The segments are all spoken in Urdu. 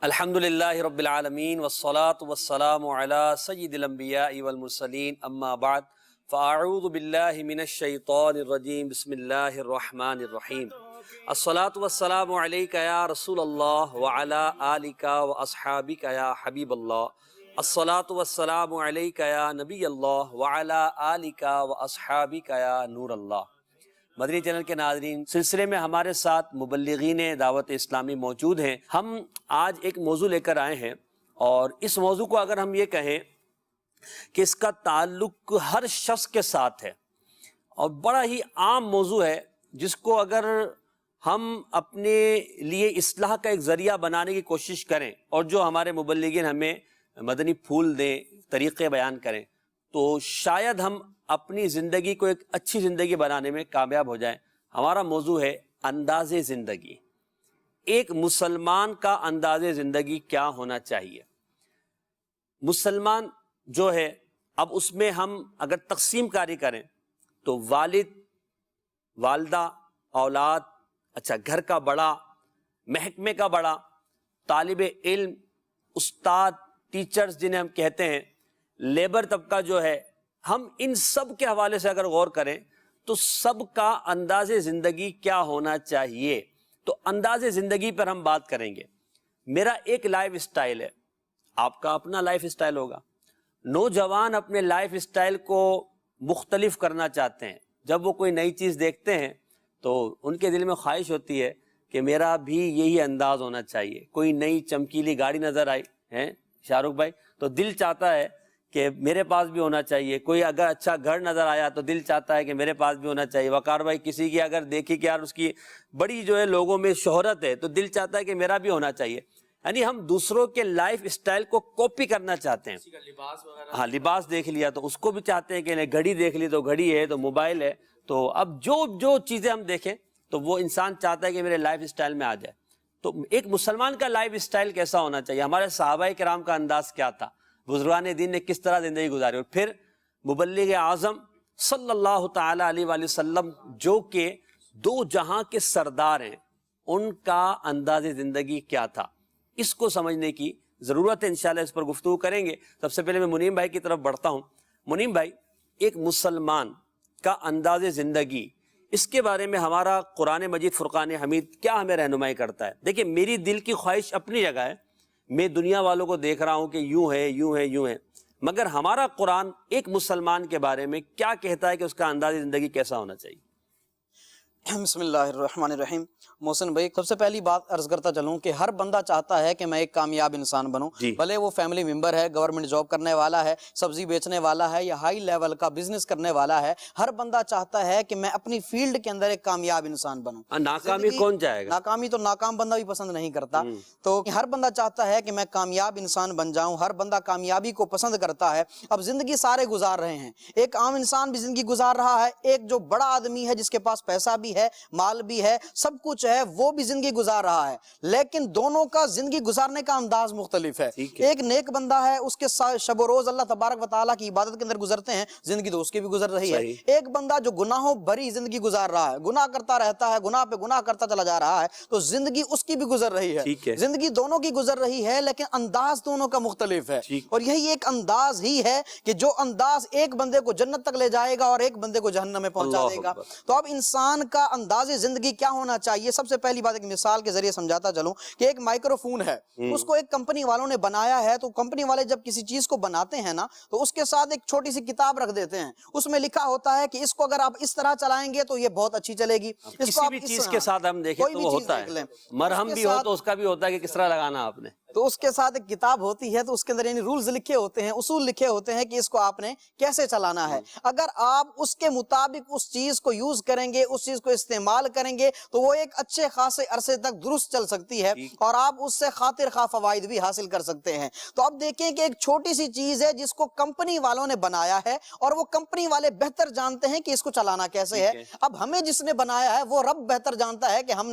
الحمدللہ رب العالمین والصلاة والسلام علی سید الانبیاء والمرسلین اما بعد فاعوذ باللہ من الشیطان الرجیم بسم اللہ الرحمن الرحیم الصلاة والسلام علیک یا رسول اللہ وعلی آلک واصحابک یا حبیب اللہ الصلاة والسلام علیک یا نبی اللہ وعلی آلک واصحابک یا نور اللہ۔ مدنی چینل کے ناظرین، سلسلے میں ہمارے ساتھ مبلغین دعوت اسلامی موجود ہیں۔ ہم آج ایک موضوع لے کر آئے ہیں اور اس موضوع کو اگر ہم یہ کہیں کہ اس کا تعلق ہر شخص کے ساتھ ہے اور بڑا ہی عام موضوع ہے، جس کو اگر ہم اپنے لیے اصلاح کا ایک ذریعہ بنانے کی کوشش کریں اور جو ہمارے مبلغین ہمیں مدنی پھول دیں، طریقے بیان کریں، تو شاید ہم اپنی زندگی کو ایک اچھی زندگی بنانے میں کامیاب ہو جائیں۔ ہمارا موضوع ہے انداز زندگی۔ ایک مسلمان کا انداز زندگی کیا ہونا چاہیے؟ مسلمان جو ہے، اب اس میں ہم اگر تقسیم کاری کریں تو والد، والدہ، اولاد، اچھا گھر کا بڑا، محکمے کا بڑا، طالب علم، استاد، ٹیچرز جنہیں ہم کہتے ہیں، لیبر طبقہ جو ہے، ہم ان سب کے حوالے سے اگر غور کریں تو سب کا انداز زندگی کیا ہونا چاہیے؟ تو انداز زندگی پر ہم بات کریں گے۔ میرا ایک لائف اسٹائل ہے، آپ کا اپنا لائف اسٹائل ہوگا۔ نوجوان اپنے لائف اسٹائل کو مختلف کرنا چاہتے ہیں۔ جب وہ کوئی نئی چیز دیکھتے ہیں تو ان کے دل میں خواہش ہوتی ہے کہ میرا بھی یہی انداز ہونا چاہیے۔ کوئی نئی چمکیلی گاڑی نظر آئی ہے شاہ رخ بھائی تو دل چاہتا ہے کہ میرے پاس بھی ہونا چاہیے۔ کوئی اگر اچھا گھر نظر آیا تو دل چاہتا ہے کہ میرے پاس بھی ہونا چاہیے۔ وقار بھائی کسی کی اگر دیکھی کہ یار اس کی بڑی جو ہے لوگوں میں شہرت ہے تو دل چاہتا ہے کہ میرا بھی ہونا چاہیے۔ یعنی ہم دوسروں کے لائف اسٹائل کو کاپی کرنا چاہتے ہیں۔ ہاں، لباس دیکھ لیا تو اس کو بھی چاہتے ہیں کہ گھڑی دیکھ لی تو گھڑی ہے تو موبائل ہے، تو اب جو چیزیں ہم دیکھیں تو وہ انسان چاہتا ہے کہ میرے لائف اسٹائل میں آ جائے۔ تو ایک مسلمان کا لائف اسٹائل کیسا ہونا چاہیے؟ ہمارے صحابہ کرام کا انداز کیا تھا؟ بزرگان دین نے کس طرح زندگی گزاری؟ اور پھر مبلغ اعظم صلی اللہ تعالی علیہ وآلہ وسلم جو کہ دو جہاں کے سردار ہیں، ان کا انداز زندگی کیا تھا؟ اس کو سمجھنے کی ضرورت ہے۔ انشاءاللہ اس پر گفتگو کریں گے۔ سب سے پہلے میں منیم بھائی کی طرف بڑھتا ہوں۔ منیم بھائی، ایک مسلمان کا انداز زندگی، اس کے بارے میں ہمارا قرآن مجید فرقان حمید کیا ہمیں رہنمائی کرتا ہے؟ دیکھیں، میری دل کی خواہش اپنی جگہ ہے، میں دنیا والوں کو دیکھ رہا ہوں کہ یوں ہے یوں ہے یوں ہے، مگر ہمارا قرآن ایک مسلمان کے بارے میں کیا کہتا ہے کہ اس کا انداز زندگی کیسا ہونا چاہیے؟ بسم اللہ الرحمن الرحیم۔ محسن بھائی، سب سے پہلی بات عرض کرتا چلوں کہ ہر بندہ چاہتا ہے کہ میں ایک کامیاب انسان بنوں، بھلے وہ فیملی ممبر ہے، گورنمنٹ جاب کرنے والا ہے، سبزی بیچنے والا ہے، یا ہائی لیول کا بزنس کرنے والا ہے، ہر بندہ چاہتا ہے کہ میں اپنی فیلڈ کے اندر ایک کامیاب انسان بنوں۔ ناکامی کون چاہے گا؟ ناکامی تو ناکام بندہ بھی پسند نہیں کرتا، تو ہر بندہ چاہتا ہے کہ میں کامیاب انسان بن جاؤں، ہر بندہ کامیابی کو پسند کرتا ہے۔ اب زندگی سارے گزار رہے ہیں، ایک عام انسان بھی زندگی گزار رہا ہے، ایک جو بڑا آدمی ہے جس کے پاس پیسہ بھی ہے، مال بھی ہے، سب کچھ ہے، وہ بھی زندگی گزار رہا ہے، لیکن دونوں کا زندگی گزارنے کا انداز مختلف ہے۔ ایک نیک بندہ ہے، اس کے شب و روز اللہ تبارک و تعالیٰ کی عبادت کے اندر گزرتے ہیں، زندگی تو اس کی بھی گزر رہی ہے۔ ایک بندہ جو گناہوں بھری زندگی گزار رہا ہے، گناہ کرتا رہتا ہے، گناہ پہ گناہ کرتا چلا جا رہا ہے، تو زندگی اس کی بھی گزر رہی ہے۔ زندگی دونوں کی گزر رہی ہے، لیکن انداز دونوں کا مختلف ہے، اور یہی ایک انداز ہی ہے کہ جو انداز ایک بندے کو جنت تک لے جائے گا اور ایک بندے کو جہنم میں پہنچا دے گا۔ تو اب انسان کا انداز زندگی کیا ہونا چاہیے؟ سب سے پہلی بات ایک مثال کے ذریعے سمجھاتا چلوں کہ ایک مائکرو فون ہے، اس کو ایک کمپنی والوں نے بنایا ہے، تو کمپنی والے جب کسی چیز کو بناتے ہیں نا تو اس کے ساتھ ایک چھوٹی سی کتاب رکھ دیتے ہیں، اس میں لکھا ہوتا ہے کہ اس کو اگر آپ اس طرح چلائیں گے تو یہ بہت اچھی چلے گی۔ کسی بھی چیز کے ساتھ ہم دیکھیں تو وہ ہوتا ہے، مرہم بھی ہو تو اس کا بھی ہوتا ہے کہ کس طرح لگانا آپ نے، تو اس کے ساتھ ایک کتاب ہوتی ہے، تو اس کے اندر یعنی رولز لکھے ہوتے ہیں، اصول لکھے ہوتے ہیں کہ اس کو آپ نے کیسے چلانا ہے۔ اگر آپ اس کے مطابق اس چیز کو یوز کریں گے، اس چیز کو استعمال کریں گے، تو وہ ایک اچھے خاصے عرصے تک درست چل سکتی ہے اور آپ اس سے خاطر خواہ فوائد بھی حاصل کر سکتے ہیں۔ تو اب دیکھیں کہ ایک چھوٹی سی چیز ہے جس کو کمپنی والوں نے بنایا ہے، اور وہ کمپنی والے بہتر جانتے ہیں کہ اس کو چلانا کیسے ہے۔ اب ہمیں جس نے بنایا ہے وہ رب بہتر جانتا ہے کہ ہم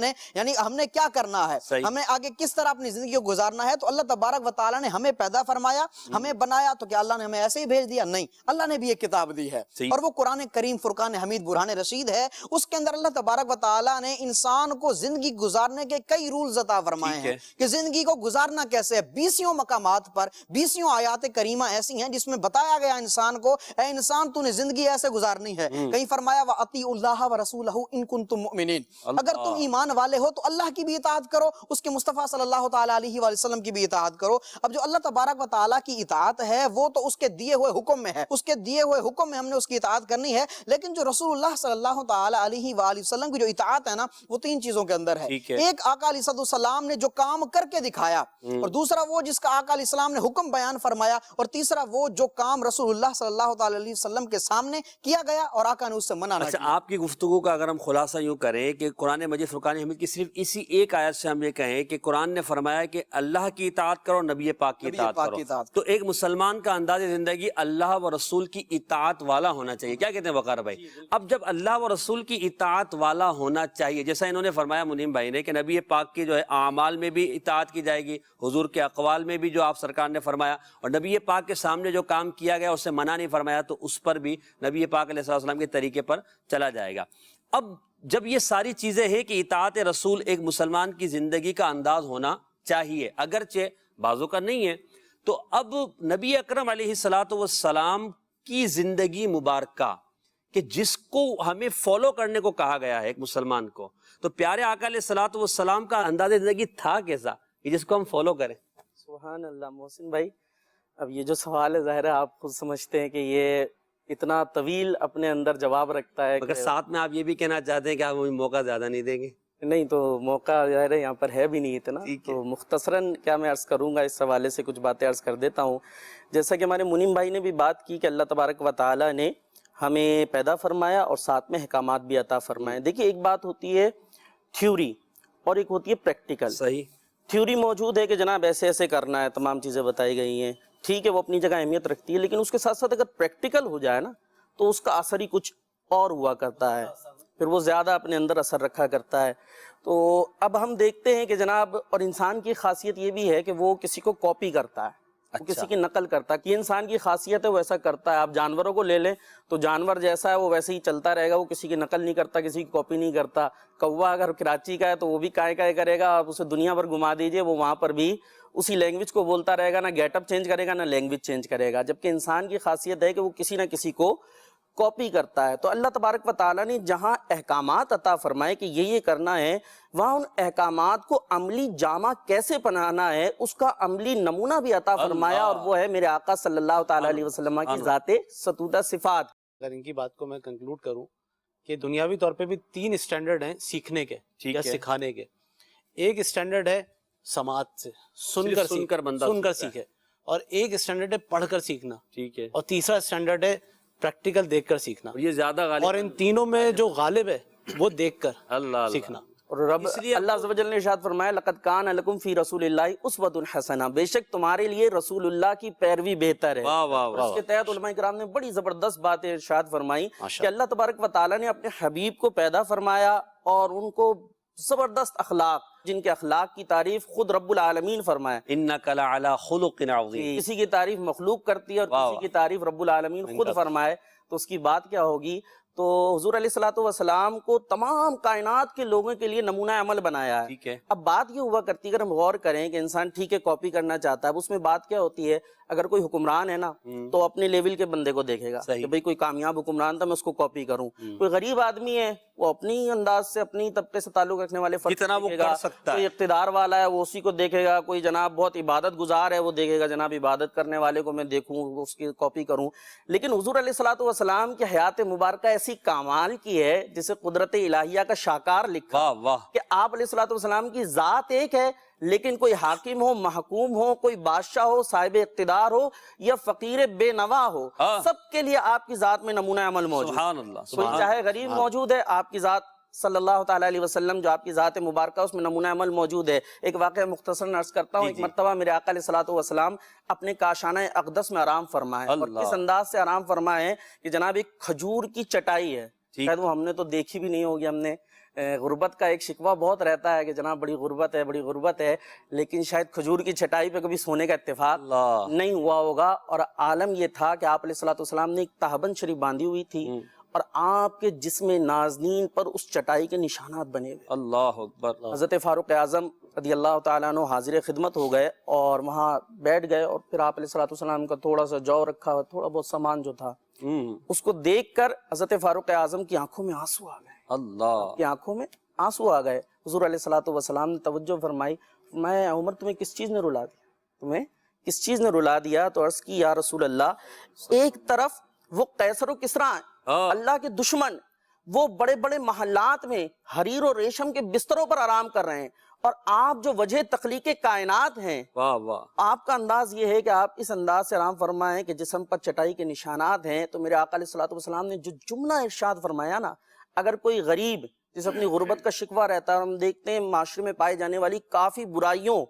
نے کیا کرنا ہے، ہمیں آگے کس طرح اپنی زندگی کو گزارنا کرنا ہے تو اللہ تبارک و تعالیٰ نے ہمیں پیدا فرمایا, ہمیں بنایا, تو کیا اللہ نے ہمیں ایسے ہی بھیج دیا؟ نہیں, اللہ نے بھی ایک کتاب دی ہے اور وہ قرآن کریم فرقان حمید برہان رشید ہے. اس کے اندر اللہ تبارک و تعالیٰ نے انسان کو زندگی گزارنے کے کئی رولز عطا فرمائے ہیں کہ زندگی کو گزارنا کیسے ہے. 20 مقامات پر 20 آیات کریمہ ایسی ہیں جس میں بتایا گیا انسان کو, اے انسان تو نے زندگی ایسے گزارنی ہے. کہیں فرمایا وَأَطِيعُوا اللَّهَ وَرَسُولَهُ إِن كُنتُم مُؤْمِنِينَ, اگر تم ایمان والے ہو تو اللہ کی بھی اطاعت کرو, اس کے مصطفیٰ صلی اللہ تعالیٰ علیہ وآلہ وسلم کی بھی اطاعت کرو. اب جو اللہ تبارک و تعالیٰ کی اطاعت ہے وہ تو اس کے دیے ہوئے حکم میں ہے, اس کے دیے ہوئے حکم میں ہم نے اس کی اطاعت کرنی ہے. لیکن جو رسول اللہ صلی اللہ تعالیٰ علیہ وآلہ وسلم کی جو اطاعت ہے نا, وہ 3 چیزوں کے اندر ہے. ایک آقا علیہ السلام نے جو کام کر کے دکھایا, اور دوسرا وہ جس کا آقا علیہ السلام نے حکم بیان فرمایا, اور تیسرا وہ جو کام رسول اللہ صلی اللہ تعالیٰ علیہ وسلم کے سامنے کیا گیا اور آقا نے اس سے منع نہ کیا. اچھا, آپ کی گفتگو کا اگر ہم خلاصہ یوں کریں کہ قرآن مجید فرقان حمید کی صرف اسی ایک آیت سے ہم یہ کہیں کہ قرآن نے فرمایا کہ اللہ کی اطاعت کرو, نبی پاک کی اطاعت کرو, تو ایک مسلمان کا انداز زندگی اللہ و رسول کی اطاعت والا ہونا چاہیے. کیا کہتے ہیں وقار بھائی؟ اب جب اللہ و رسول کی اطاعت والا ہونا چاہیے, جیسا انہوں نے فرمایا منیم بھائی نے کہ نبی پاک کی جو ہے اعمال میں بھی اطاعت کی جائے گی, حضور کے اقوال میں بھی جو آپ سرکار نے فرمایا, اور نبی پاک کے سامنے جو کام کیا گیا اسے منع نہیں فرمایا تو اس پر بھی نبی پاک علیہ السلام کے طریقے پر چلا جائے گا. اب جب یہ ساری چیزیں ہیں کہ اطاعت رسول ایک مسلمان کی زندگی کا انداز ہونا چاہیے, اگرچہ بعضوں کا نہیں ہے, تو اب نبی اکرم علیہ السلام کی زندگی مبارکہ کہ جس کو ہمیں فالو کرنے کو کہا گیا ہے ایک مسلمان کو, تو پیارے آقا علیہ السلام کا انداز زندگی تھا کیسا کہ جس کو ہم فالو کریں؟ سبحان اللہ. محسن بھائی, اب یہ جو سوال ہے ظاہر ہے آپ خود سمجھتے ہیں کہ یہ اتنا طویل اپنے اندر جواب رکھتا ہے, مگر ساتھ میں آپ یہ بھی کہنا چاہتے ہیں کہ آپ ہمیں موقع زیادہ نہیں دیں گے. نہیں تو موقع ظاہر ہے یہاں پر ہے بھی نہیں اتنا, تو مختصراً کیا میں عرض کروں گا, اس حوالے سے کچھ باتیں عرض کر دیتا ہوں. جیسا کہ ہمارے منیم بھائی نے بھی بات کی کہ اللہ تبارک و تعالیٰ نے ہمیں پیدا فرمایا اور ساتھ میں احکامات بھی عطا فرمائے. دیکھیے, ایک بات ہوتی ہے تھیوری اور ایک ہوتی ہے پریکٹیکل. صحیح, تھیوری موجود ہے کہ جناب ایسے ایسے کرنا ہے, تمام چیزیں بتائی گئی ہیں, ٹھیک ہے وہ اپنی جگہ اہمیت رکھتی ہے, لیکن اس کے ساتھ ساتھ اگر پریکٹیکل ہو جائے نا تو اس کا اثر ہی کچھ اور ہوا کرتا ہے, پھر وہ زیادہ اپنے اندر اثر رکھا کرتا ہے. تو اب ہم دیکھتے ہیں کہ جناب, اور انسان کی خاصیت یہ بھی ہے کہ وہ کسی کو کاپی کرتا ہے, وہ کسی کی نقل کرتا ہے. یہ انسان کی خاصیت ہے, وہ ایسا کرتا ہے. آپ جانوروں کو لے لیں تو جانور جیسا ہے وہ ویسے ہی چلتا رہے گا, وہ کسی کی نقل نہیں کرتا, کسی کی کاپی نہیں کرتا. کوا اگر کراچی کا ہے تو وہ بھی کائے کائے کرے گا, آپ اسے دنیا پر گھما دیجئے وہ وہاں پر بھی اسی لینگویج کو بولتا رہے گا, نہ گیٹ اپ چینج کرے گا نہ لینگویج چینج کرے گا. جبکہ انسان کی خاصیت ہے کہ وہ کسی نہ کسی کو کاپی کرتا ہے. تو اللہ تبارک و تعالیٰ نے جہاں احکامات عطا فرمائے کہ یہ کرنا ہے, وہاں ان احکامات کو عملی جامع کیسے بنانا ہے اس کا عملی نمونہ بھی عطا فرمایا, اور وہ ہے میرے آقا صلی اللہ تعالیٰ علیہ وسلم کی ذات ستودہ صفات. اگر ان کی بات کو میں کنکلوڈ کروں کہ دنیاوی طور پہ بھی 3 اسٹینڈرڈ ہیں سیکھنے کے یا سکھانے کے. ایک اسٹینڈرڈ ہے سماعت سے, سن کر سیکھے, اور ایک اسٹینڈرڈ ہے پڑھ کر سیکھنا, ٹھیک ہے, اور تیسرا اسٹینڈرڈ ہے پریکٹیکل دیکھ کر سیکھنا. یہ زیادہ غالب, اور ان تینوں میں جو غالب ہے وہ دیکھ کر اللہ سیکھنا. اور رب اللہ عز و جل نے ارشاد فرمایا لقد کان لکم فی رسول اللہ اسوۃ حسنہ, بے شک تمہارے لیے رسول اللہ کی پیروی بہتر ہے. اس کے تحت علماء کرام نے بڑی زبردست باتیں ارشاد فرمائی کہ اللہ تبارک و تعالیٰ نے اپنے حبیب کو پیدا فرمایا اور ان کو زبردست اخلاق, جن کے اخلاق کی تعریف خود رب العالمین فرمایا, انک لعلی خلق عظیم. کسی کی تعریف مخلوق کرتی ہے اور کسی کی تعریف رب العالمین خود فرمائے, تو اس کی بات کیا ہوگی. تو حضور علیہ الصلوۃ والسلام کو تمام کائنات کے لوگوں کے لیے نمونہ عمل بنایا ہے. ٹھیک ہے, اب بات یہ ہوا کرتی ہے, اگر ہم غور کریں کہ انسان ٹھیک ہے کاپی کرنا چاہتا ہے, اب اس میں بات کیا ہوتی ہے, اگر کوئی حکمران ہے نا تو اپنے لیول کے بندے کو دیکھے گا کہ بھئی کوئی کامیاب حکمران تھا میں اس کو کاپی کروں. کوئی غریب آدمی ہے وہ اپنی انداز سے اپنی طبقے سے تعلق رکھنے والے فرد دیکھے گا, کوئی اقتدار والا ہے وہ اسی کو دیکھے گا, کوئی جناب بہت عبادت گزار ہے وہ دیکھے گا جناب عبادت کرنے والے کو میں دیکھوں اس کی کاپی کروں. لیکن حضور علیہ الصلوۃ والسلام کی حیات مبارکہ ایسی کمال کی ہے جسے قدرت الہیہ کا شاکار لکھا کہ آپ علیہ الصلوۃ والسلام کی ذات ایک ہے, لیکن کوئی حاکم ہو, محکوم ہو, کوئی بادشاہ ہو, صاحب اقتدار ہو یا فقیر بے نوا ہو, سب کے لیے آپ کی ذات میں نمونہ عمل موجود. سبحان اللہ. کوئی چاہے غریب موجود ہے, آپ کی ذات صلی اللہ تعالیٰ علیہ وسلم جو آپ کی ذات مبارکہ اس میں نمونہ عمل موجود ہے. ایک واقعہ مختصراً عرض کرتا ہوں. ایک مرتبہ میرے آقا علیہ الصلوۃ والسلام اپنے کاشانہ اقدس میں آرام فرمائے, اور کس انداز سے آرام فرمائے کہ جناب ایک کھجور کی چٹائی ہے, شاید وہ ہم نے تو دیکھی بھی نہیں ہوگی ہم نے, غربت کا ایک شکوہ بہت رہتا ہے کہ جناب بڑی غربت ہے، لیکن شاید کھجور کی چھٹائی پہ کبھی سونے کا اتفاق نہیں ہوا ہوگا۔ اور عالم یہ تھا کہ آپ علیہ الصلوۃ والسلام نے ایک تہبند شریف باندھی ہوئی تھی اور آپ کے جسم نازنین پر اس چٹائی کے نشانات بنے ہوئے۔ اللہ اکبر۔ حضرت فاروق اعظم رضی اللہ تعالیٰ عنہ حاضر خدمت ہو گئے اور وہاں بیٹھ گئے، اور پھر آپ علیہ الصلوۃ والسلام کا تھوڑا سا جو رکھا ہوا، تھوڑا بہت سامان جو تھا، اس کو دیکھ کر حضرت فاروق اعظم کی آنکھوں میں آنسو آ گئے، اللہ کی آنکھوں میں آنسو آ گئے۔ حضور علیہ الصلوۃ والسلام نے توجہ فرمائی، میں عمر تمہیں کس چیز نے رلا دیا، تمہیں کس چیز نے رلا دیا؟ تو عرض کی، یا رسول اللہ، ایک طرف وہ قیصر و کسریٰ ہیں، اللہ کے دشمن، وہ بڑے بڑے محلات میں حریر و ریشم کے بستروں پر آرام کر رہے ہیں، اور آپ جو وجہ تخلیق کائنات ہیں، واہ واہ، آپ کا انداز یہ ہے کہ آپ اس انداز سے آرام فرمائیں کہ جسم پر چٹائی کے نشانات ہیں۔ تو میرے آقا علیہ الصلوۃ والسلام نے جو جملہ ارشاد فرمایا نا، اگر کوئی غریب جس اپنی غربت کا شکوہ رہتا ہے، اور ہم دیکھتے ہیں معاشرے میں پائی جانے والی کافی برائیوں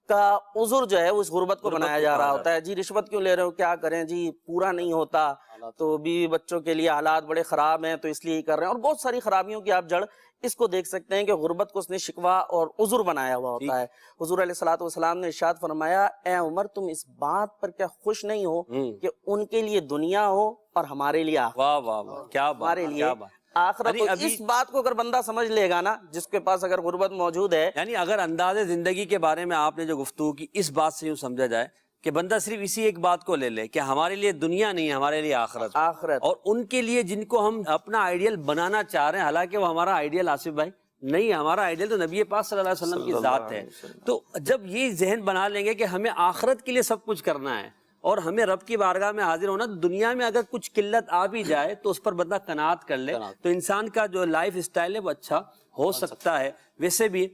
کا عذر جو ہے وہ اس غربت کو بنایا جا رہا ہوتا ہے، جی رشوت کیوں لے رہے ہو، کیا کریں جی، پورا نہیں ہوتا، تو بیوی بچوں کے لیے حالات بڑے خراب ہیں تو اس لیے ہی کر رہے ہیں، اور بہت ساری خرابیوں کی آپ جڑ اس کو دیکھ سکتے ہیں کہ غربت کو اس نے شکوہ اور عذر بنایا ہوا ہوتا ہے۔ حضور علیہ الصلوۃ والسلام نے ارشاد فرمایا، اے عمر، تم اس بات پر کیا خوش نہیں ہو کہ ان کے لیے دنیا ہو اور ہمارے لیے آخرت؟ واہ واہ واہ، کیا بات، ہمارے لیے کیا بات۔ آخرت۔ تو اس بات کو اگر بندہ سمجھ لے گا نا، جس کے پاس اگر غربت موجود ہے، یعنی اگر انداز زندگی کے بارے میں آپ نے جو گفتگو کی، اس بات سے یوں سمجھا جائے کہ بندہ صرف اسی ایک بات کو لے لے کہ ہمارے لیے دنیا نہیں، ہمارے لیے آخرت، اور ان کے لیے جن کو ہم اپنا آئیڈیل بنانا چاہ رہے ہیں، حالانکہ وہ ہمارا آئیڈیل آصف بھائی نہیں، ہمارا آئیڈیل تو نبی پاک صلی اللہ علیہ وسلم کی ذات ہے۔ تو جب یہ ذہن بنا لیں گے کہ ہمیں آخرت کے لیے سب کچھ کرنا ہے اور ہمیں رب کی بارگاہ میں حاضر ہونا، دنیا میں اگر کچھ قلت آ بھی جائے تو اس پر بندہ قناعت کر لے، تو انسان کا جو لائف اسٹائل ہے وہ اچھا ہو سکتا ہے۔ ویسے بھی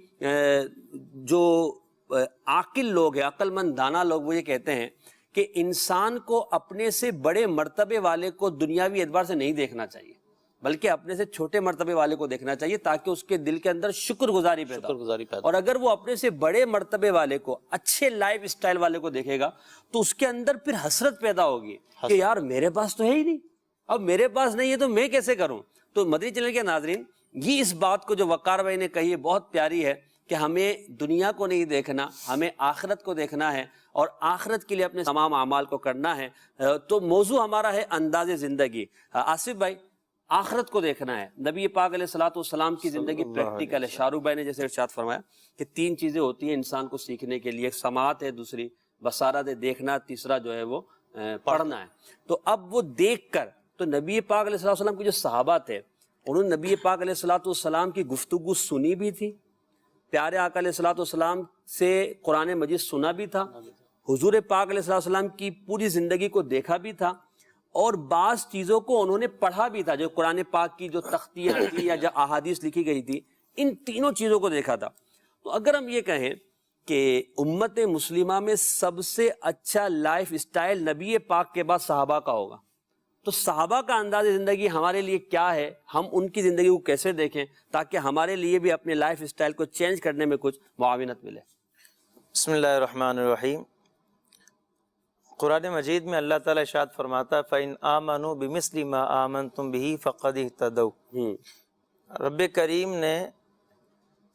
جو عاقل لوگ ہیں، عقل مند دانا لوگ، وہ یہ کہتے ہیں کہ انسان کو اپنے سے بڑے مرتبے والے کو دنیاوی اعتبار سے نہیں دیکھنا چاہیے، بلکہ اپنے سے چھوٹے مرتبے والے کو دیکھنا چاہیے، تاکہ اس کے دل کے اندر شکر گزاری پیدا ہو۔ اور اگر وہ اپنے سے بڑے مرتبے والے کو، اچھے لائف اسٹائل والے کو دیکھے گا تو اس کے اندر پھر حسرت پیدا ہوگی کہ یار میرے پاس تو ہے ہی نہیں، اب میرے پاس نہیں ہے تو میں کیسے کروں۔ تو مدنی چینل کے ناظرین، یہ اس بات کو جو وقار بھائی نے کہی ہے بہت پیاری ہے کہ ہمیں دنیا کو نہیں دیکھنا، ہمیں آخرت کو دیکھنا ہے، اور آخرت کے لیے اپنے تمام اعمال کو کرنا ہے۔ تو موضوع ہمارا ہے انداز زندگی۔ آصف بھائی، آخرت کو دیکھنا ہے، نبی پاک علیہ الصلوۃ والسلام کی زندگی پریکٹیکل ہے۔ شاہ رخ بھائی نے جیسے ارشاد فرمایا کہ 3 چیزیں ہوتی ہیں انسان کو سیکھنے کے لیے، ایک سماعت ہے، دوسری بصارت ہے، دیکھنا، تیسرا جو ہے وہ پڑھنا ہے۔ تو اب وہ دیکھ کر، تو نبی پاک علیہ الصلوۃ والسلام کے جو صحابہ تھے، انہوں نے نبی پاک علیہ الصلوۃ والسلام کی گفتگو سنی بھی تھی، پیارے آقا علیہ الصلوۃ والسلام سے قرآن مجید سنا بھی تھا، حضور پاک علیہ الصلوۃ والسلام کی پوری زندگی کو دیکھا بھی تھا، اور بعض چیزوں کو انہوں نے پڑھا بھی تھا، جو قرآن پاک کی جو تختیاں تھی یا جو احادیث لکھی گئی تھی، ان تینوں چیزوں کو دیکھا تھا۔ تو اگر ہم یہ کہیں کہ امت مسلمہ میں سب سے اچھا لائف اسٹائل نبی پاک کے بعد صحابہ کا ہوگا، تو صحابہ کا انداز زندگی ہمارے لیے کیا ہے، ہم ان کی زندگی کو کیسے دیکھیں تاکہ ہمارے لیے بھی اپنے لائف اسٹائل کو چینج کرنے میں کچھ معاونت ملے۔ بسم اللہ الرحمن الرحیم۔ قرآن مجید میں اللہ تعالیٰ ارشاد فرماتا ہے فَإِنْ آمَنُوا بِمِثْلِ مَا آمَنْتُمْ بِهِ فَقَدِ اهْتَدَوْا۔ رب کریم نے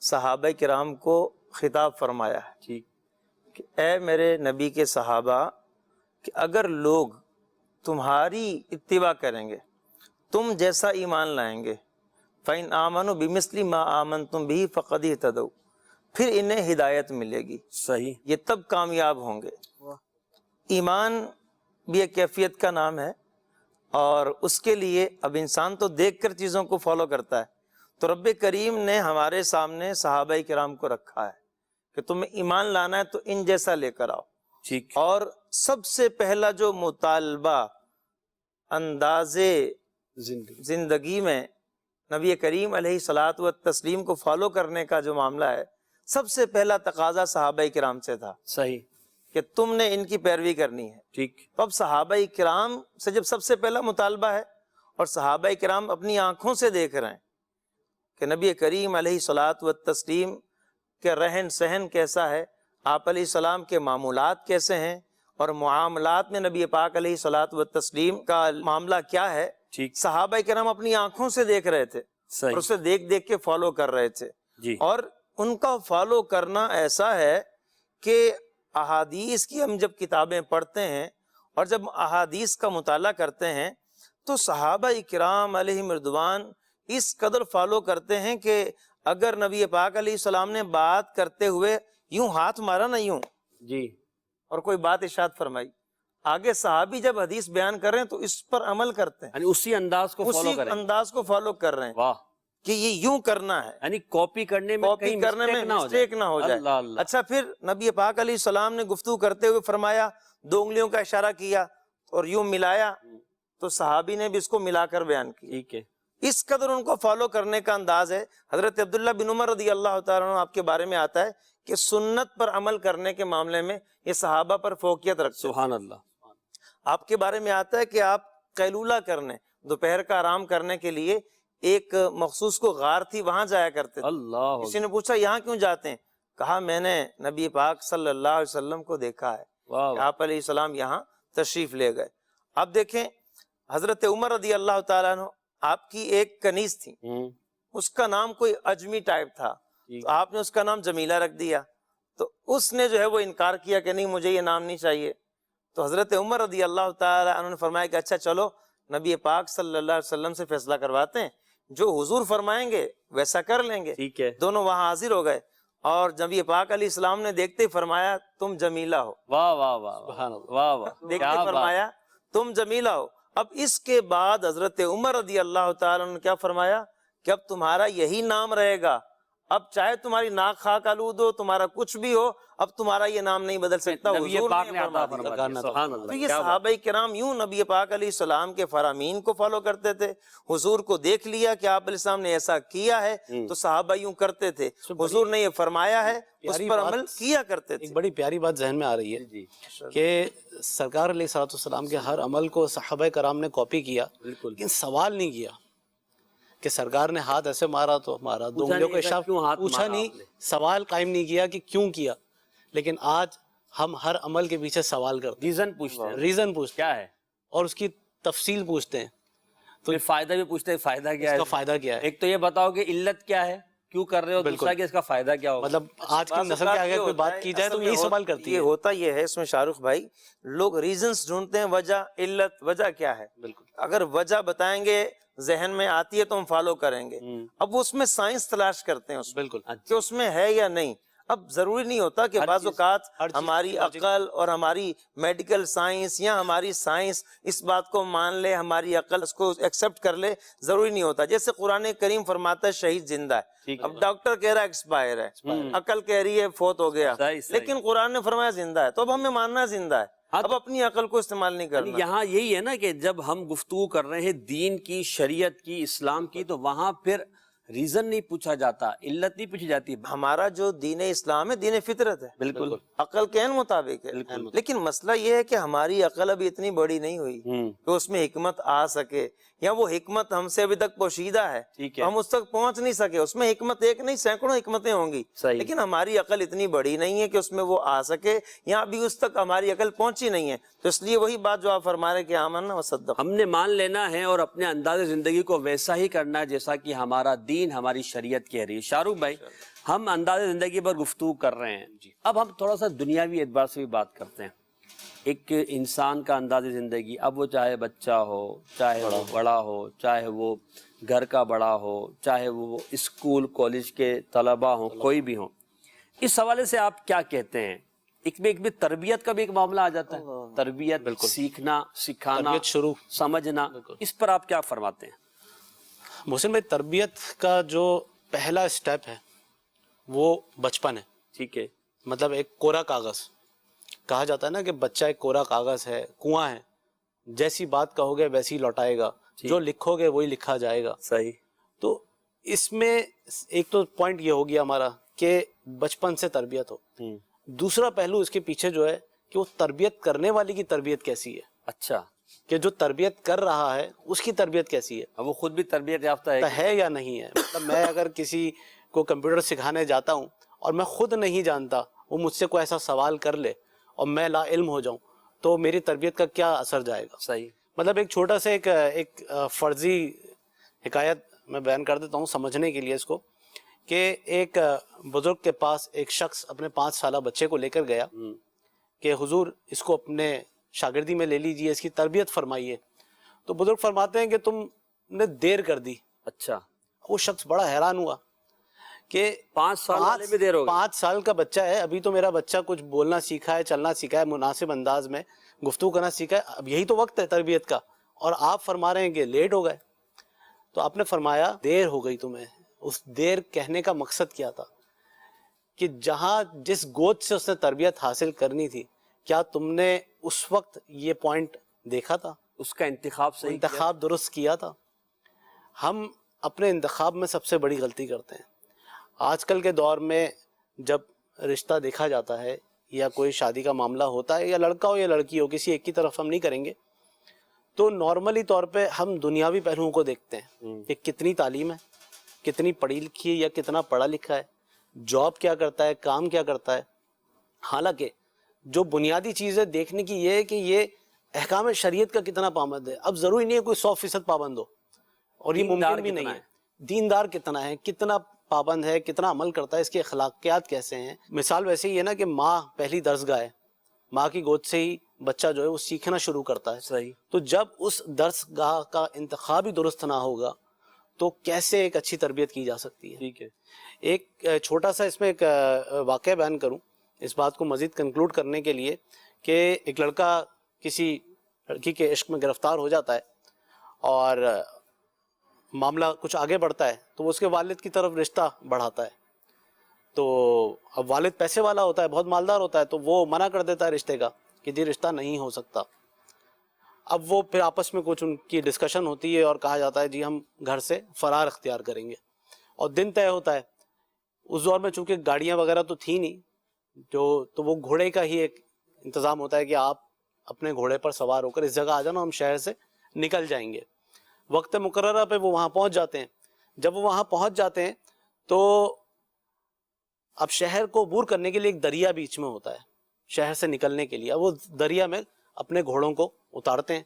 صحابہ کرام کو خطاب فرمایا ہے کہ اے میرے نبی کے صحابہ، کہ اگر لوگ تمہاری اتباع کریں گے، تم جیسا ایمان لائیں گے، فَإِنْ آمَنُوا بِمِثْلِ مَا آمَنْتُمْ بِهِ فَقَدِ اهْتَدَوْا، پھر انہیں ہدایت ملے گی، صحیح، یہ تب کامیاب ہوں گے۔ ایمان بھی ایک کیفیت کا نام ہے، اور اس کے لیے اب انسان تو دیکھ کر چیزوں کو فالو کرتا ہے، تو رب کریم نے ہمارے سامنے صحابہ کرام کو رکھا ہے کہ تمہیں ایمان لانا ہے تو ان جیسا لے کر آؤ۔ ٹھیک، اور سب سے پہلا جو مطالبہ انداز زندگی میں نبی کریم علیہ الصلوۃ والتسلیم کو فالو کرنے کا جو معاملہ ہے، سب سے پہلا تقاضا صحابہ کرام سے تھا صحیح، کہ تم نے ان کی پیروی کرنی ہے۔ ٹھیک، تو اب صحابہ کرام سے جب سب سے پہلا مطالبہ ہے، اور صحابہ کرام اپنی آنکھوں سے دیکھ رہے ہیں کہ نبی کریم علیہ الصلوۃ والتسلیم کے رہن سہن کیسا ہے، آپ علیہ السلام کے معمولات کیسے ہیں، اور معاملات میں نبی پاک علیہ الصلوۃ والتسلیم کا معاملہ کیا ہے، ٹھیک، صحابہ کرام اپنی آنکھوں سے دیکھ رہے تھے، صحیح. اور اسے دیکھ دیکھ کے فالو کر رہے تھے. جی. اور ان کا فالو کرنا ایسا ہے کہ احادیث کی ہم جب کتابیں پڑھتے ہیں اور جب احادیث کا مطالعہ کرتے ہیں تو صحابہ اکرام علیہم رضوان اس قدر فالو کرتے ہیں کہ اگر نبی پاک علیہ السلام نے بات کرتے ہوئے یوں ہاتھ مارا نا یوں جی. اور کوئی بات ارشاد فرمائی, آگے صحابی جب حدیث بیان کر رہے ہیں تو اس پر عمل کرتے ہیں, یعنی اسی انداز کو فالو اسی کریں. انداز کو فالو کر رہے ہیں واہ. کہ یہ یوں کرنا ہے, یعنی کاپی کرنے میں کاپی کہیں کرنے میں مسٹیک نہ ہو جائے. اللہ اللہ. اچھا, پھر نبی پاک علیہ السلام نے گفتگو کرتے ہوئے فرمایا, 2 انگلیوں کا اشارہ کیا اور یوں ملایا, تو صحابی نے بھی اس کو ملا کر بیان کیا. ٹھیک ہے. اس قدر ان کو فالو کرنے کا انداز ہے. حضرت عبداللہ بن عمر رضی اللہ تعالیٰ عنہ آپ کے بارے میں آتا ہے کہ سنت پر عمل کرنے کے معاملے میں یہ صحابہ پر فوقیت رکھتے ہیں. سبحان اللہ. آپ کے بارے میں آتا ہے کہ آپ قیلولہ کرنے, دوپہر کا آرام کرنے کے لیے ایک مخصوص کو غار تھی, وہاں جایا کرتے تھے. اللہ. کسی نے پوچھا یہاں کیوں جاتے ہیں؟ کہا میں نے نبی پاک صلی اللہ علیہ وسلم کو دیکھا ہے. واہ. آپ علیہ السلام یہاں تشریف لے گئے. اب دیکھیں حضرت عمر رضی اللہ تعالیٰ عنہ آپ کی ایک کنیز تھی, اس کا نام کوئی اجمی ٹائپ تھا, تو آپ نے اس کا نام جمیلہ رکھ دیا. تو اس نے جو ہے وہ انکار کیا کہ نہیں مجھے یہ نام نہیں چاہیے. تو حضرت عمر رضی اللہ تعالیٰ عنہ نے فرمایا کہ اچھا چلو نبی پاک صلی اللہ علیہ وسلم سے فیصلہ کرواتے ہیں, جو حضور فرمائیں گے ویسا کر لیں گے. ٹھیک ہے. دونوں وہاں حاضر ہو گئے اور نبی پاک علیہ السلام نے دیکھتے ہی فرمایا تم جمیلہ ہو. واہ واہ واہ واہ واہ. دیکھتے ہی فرمایا تم جمیلہ ہو. اب اس کے بعد حضرت عمر رضی اللہ تعالیٰ نے کیا فرمایا کہ اب تمہارا یہی نام رہے گا, اب چاہے تمہاری ناک خاک آلود ہو, تمہارا کچھ بھی ہو, اب تمہارا یہ نام نہیں بدل سکتا. نبی حضور پاک نے نے عطا فرما فرما دیا. دیا. سبحان اللہ. تو یہ صحابہ کرام یوں نبی پاک علیہ السلام کے فرامین کو فالو کرتے تھے. حضور کو دیکھ لیا کہ آپ علیہ السلام نے ایسا کیا ہے تو صحابہ یوں کرتے تھے. حضور نے یہ فرمایا ہے اس پر عمل کیا کرتے تھے. ایک بڑی پیاری بات ذہن میں آ رہی ہے کہ سرکار علیہ الصلوۃ والسلام کے ہر عمل کو صحابہ کرام نے کاپی کیا, لیکن سوال نہیں کیا کہ سرکار نے ہاتھ ایسے مارا تو مارا, 2 انگلیوں کا اشارہ پوچھا نہیں, سوال قائم نہیں کیا کہ کیوں کیا. لیکن آج ہم ہر عمل کے پیچھے سوال کرتے ہیں, ریزن پوچھتے ہیں, ریزن پوچھتے کیا ہے, اور اس کی تفصیل پوچھتے ہیں. تو فائدہ بھی پوچھتے ہیں, فائدہ کیا اس ہے, کا فائدہ کیا ہے. ایک تو یہ بتاؤ کہ علت کیا ہے, کیوں کر رہے ہو, دوسرا کہ اس کا فائدہ کیا ہوگا. مطلب آج کی نسل کے آگے کوئی بات کی جائے تو یہی سوال کرتی یہ ہے. ہوتا یہ ہے اس میں شاہ رخ بھائی, لوگ ریزنز ڈھونڈتے ہیں, وجہ علت, وجہ کیا ہے. بالکل. اگر وجہ بتائیں گے ذہن میں آتی ہے تو ہم فالو کریں گے. اب وہ اس میں سائنس تلاش کرتے ہیں, بالکل, کہ اس میں ہے یا نہیں. اب ضروری نہیں ہوتا کہ بعض اوقات ہماری عقل اور ہماری میڈیکل سائنس یا ہماری سائنس اس بات کو مان لے, ہماری عقل اس کو ایکسپٹ کر لے, ضروری نہیں ہوتا. جیسے قرآن کریم فرماتا ہے شہید زندہ ہے, اب ڈاکٹر کہہ رہا ہے ایکسپائر ہے, عقل کہہ رہی ہے فوت ہو گیا, لیکن قرآن نے فرمایا زندہ ہے, تو اب ہمیں ماننا زندہ ہے. اب اپنی عقل کو استعمال نہیں کرنا. یہاں یہی ہے نا کہ جب ہم گفتگو کر رہے ہیں دین کی, شریعت کی, اسلام کی, تو وہاں پھر ریزن نہیں پوچھا جاتا, علت نہیں پوچھی جاتی. ہمارا جو دین اسلام ہے دین فطرت ہے, بالکل عقل کے عین مطابق ہے. لیکن مسئلہ یہ ہے کہ ہماری عقل ابھی اتنی بڑی نہیں ہوئی کہ اس میں حکمت آ سکے, یا وہ حکمت ہم سے ابھی تک پوشیدہ ہے, ہم اس تک پہنچ نہیں سکے. اس میں حکمت ایک نہیں سینکڑوں حکمتیں ہوں گی, لیکن ہماری عقل اتنی بڑی نہیں ہے کہ اس میں وہ آ سکے, یا ابھی اس تک ہماری عقل پہنچی نہیں ہے. تو اس لیے وہی بات جو آپ فرما رہے کہ آمنا وصدق, ہم نے مان لینا ہے اور اپنے انداز زندگی کو ویسا ہی کرنا ہے جیسا کہ ہمارا دین, ہماری شریعت کہہ رہی ہے. شاہ رخ بھائی, ہم انداز زندگی پر گفتگو کر رہے ہیں, اب ہم تھوڑا سا دنیاوی اعتبار سے بھی بات کرتے ہیں. ایک انسان کا انداز زندگی, اب وہ چاہے بچہ ہو, چاہے وہ بڑا ہو, چاہے وہ گھر کا بڑا ہو, چاہے وہ اسکول کالج کے طلبہ ہوں, کوئی بھی ہوں, اس حوالے سے آپ کیا کہتے ہیں؟ ایک بھی تربیت کا بھی ایک معاملہ آ جاتا ہے, تربیت, سیکھنا, سکھانا, شروع, سمجھنا, اس پر آپ کیا فرماتے ہیں؟ محسن بھائی, تربیت کا جو پہلا سٹیپ ہے وہ بچپن ہے. ٹھیک ہے. مطلب ایک کوڑا کاغذ, کہا جاتا ہے نا کہ بچہ ایک کوڑا کاغذ ہے, کنواں ہے, جیسی بات کہو گے ویسی لوٹائے گا, جو لکھو گے وہی لکھا جائے گا. صحیح. تو اس میں ایک تو پوائنٹ یہ ہو گیا ہمارا کہ بچپن سے تربیت ہو. دوسرا پہلو اس کے پیچھے جو ہے کہ وہ تربیت کرنے والی کی تربیت کیسی ہے. اچھا, کہ جو تربیت کر رہا ہے اس کی تربیت کیسی ہے, اب وہ خود بھی تربیت یافتہ ہے یا نہیں ہے. مطلب میں اگر کسی کو کمپیوٹر سکھانے جاتا ہوں اور میں خود نہیں جانتا, وہ مجھ سے کوئی ایسا سوال کر لے اور میں لا علم ہو جاؤں, تو میری تربیت کا کیا اثر جائے گا. صحیح. مطلب ایک چھوٹا سا ایک فرضی حکایت میں بیان کر دیتا ہوں سمجھنے کے لیے اس کو، کہ ایک بزرگ کے پاس ایک شخص اپنے 5 سالہ بچے کو لے کر گیا کہ حضور اس کو اپنے شاگردی میں لے لیجئے، اس کی تربیت فرمائیے. تو بزرگ فرماتے ہیں کہ تم نے دیر کر دی. اچھا. وہ شخص بڑا حیران ہوا کہ 5 سال والے میں دیر ہو گئی. 5 سال کا بچہ ہے، ابھی تو میرا بچہ کچھ بولنا سیکھا ہے، چلنا سیکھا ہے، مناسب انداز میں گفتگو کرنا سیکھا ہے، اب یہی تو وقت ہے تربیت کا، اور آپ فرما رہے ہیں کہ لیٹ ہو گئے. تو آپ نے فرمایا دیر ہو گئی تمہیں. اس دیر کہنے کا مقصد کیا تھا کہ جہاں جس گود سے اس نے تربیت حاصل کرنی تھی، کیا تم نے اس وقت یہ پوائنٹ دیکھا تھا؟ اس کا انتخاب صحیح کیا. انتخاب درست کیا تھا. ہم اپنے انتخاب میں سب سے بڑی غلطی کرتے ہیں. آج کل کے دور میں جب رشتہ دیکھا جاتا ہے یا کوئی شادی کا معاملہ ہوتا ہے، یا لڑکا ہو یا لڑکی ہو، کسی ایک کی طرف ہم نہیں کریں گے، تو نارملی طور پہ ہم دنیاوی پہلوؤں کو دیکھتے ہیں کہ کتنی تعلیم ہے، کتنی پڑھی لکھی ہے یا کتنا پڑھا لکھا ہے، جاب کیا کرتا ہے، کام کیا کرتا ہے. حالانکہ جو بنیادی چیز ہے دیکھنے کی یہ ہے کہ یہ احکام شریعت کا کتنا پابند ہے. اب ضروری نہیں ہے کوئی 100% پابند ہو، اور یہ ممکن بھی نہیں ہے. دیندار کتنا ہے، کتنا پابند ہے، کتنا عمل کرتا ہے، اس کے اخلاقیات کیسے ہیں. مثال ویسے ہی ہے نا کہ ماں پہلی درسگاہ ہے، ماں کی گود سے ہی بچہ جو ہے وہ سیکھنا شروع کرتا ہے. صحیح. تو جب اس درسگاہ کا انتخاب ہی درست نہ ہوگا تو کیسے ایک اچھی تربیت کی جا سکتی ہے. ٹھیک ہے. ایک چھوٹا سا اس میں ایک واقعہ بیان کروں اس بات کو مزید کنکلوڈ کرنے کے لیے، کہ ایک لڑکا کسی لڑکی کے عشق میں گرفتار ہو جاتا ہے اور معاملہ کچھ آگے بڑھتا ہے، تو وہ اس کے والد کی طرف رشتہ بڑھاتا ہے. تو اب والد پیسے والا ہوتا ہے، بہت مالدار ہوتا ہے، تو وہ منع کر دیتا ہے رشتے کا کہ جی رشتہ نہیں ہو سکتا. اب وہ پھر آپس میں کچھ ان کی ڈسکشن ہوتی ہے اور کہا جاتا ہے جی ہم گھر سے فرار اختیار کریں گے، اور دن طے ہوتا ہے. اس دور میں چونکہ گاڑیاں وغیرہ تو تھی نہیں، تو وہ گھوڑے کا ہی ایک انتظام ہوتا ہے کہ آپ اپنے گھوڑے پر سوار ہو کر اس جگہ آ جانا، ہم شہر سے نکل جائیں گے. وقت مقررہ پہ وہ وہاں پہنچ جاتے ہیں. جب وہ وہاں پہنچ جاتے ہیں تو اب شہر کو عبور کرنے کے لیے ایک دریا بیچ میں ہوتا ہے شہر سے نکلنے کے لیے. اب وہ دریا میں اپنے گھوڑوں کو اتارتے ہیں،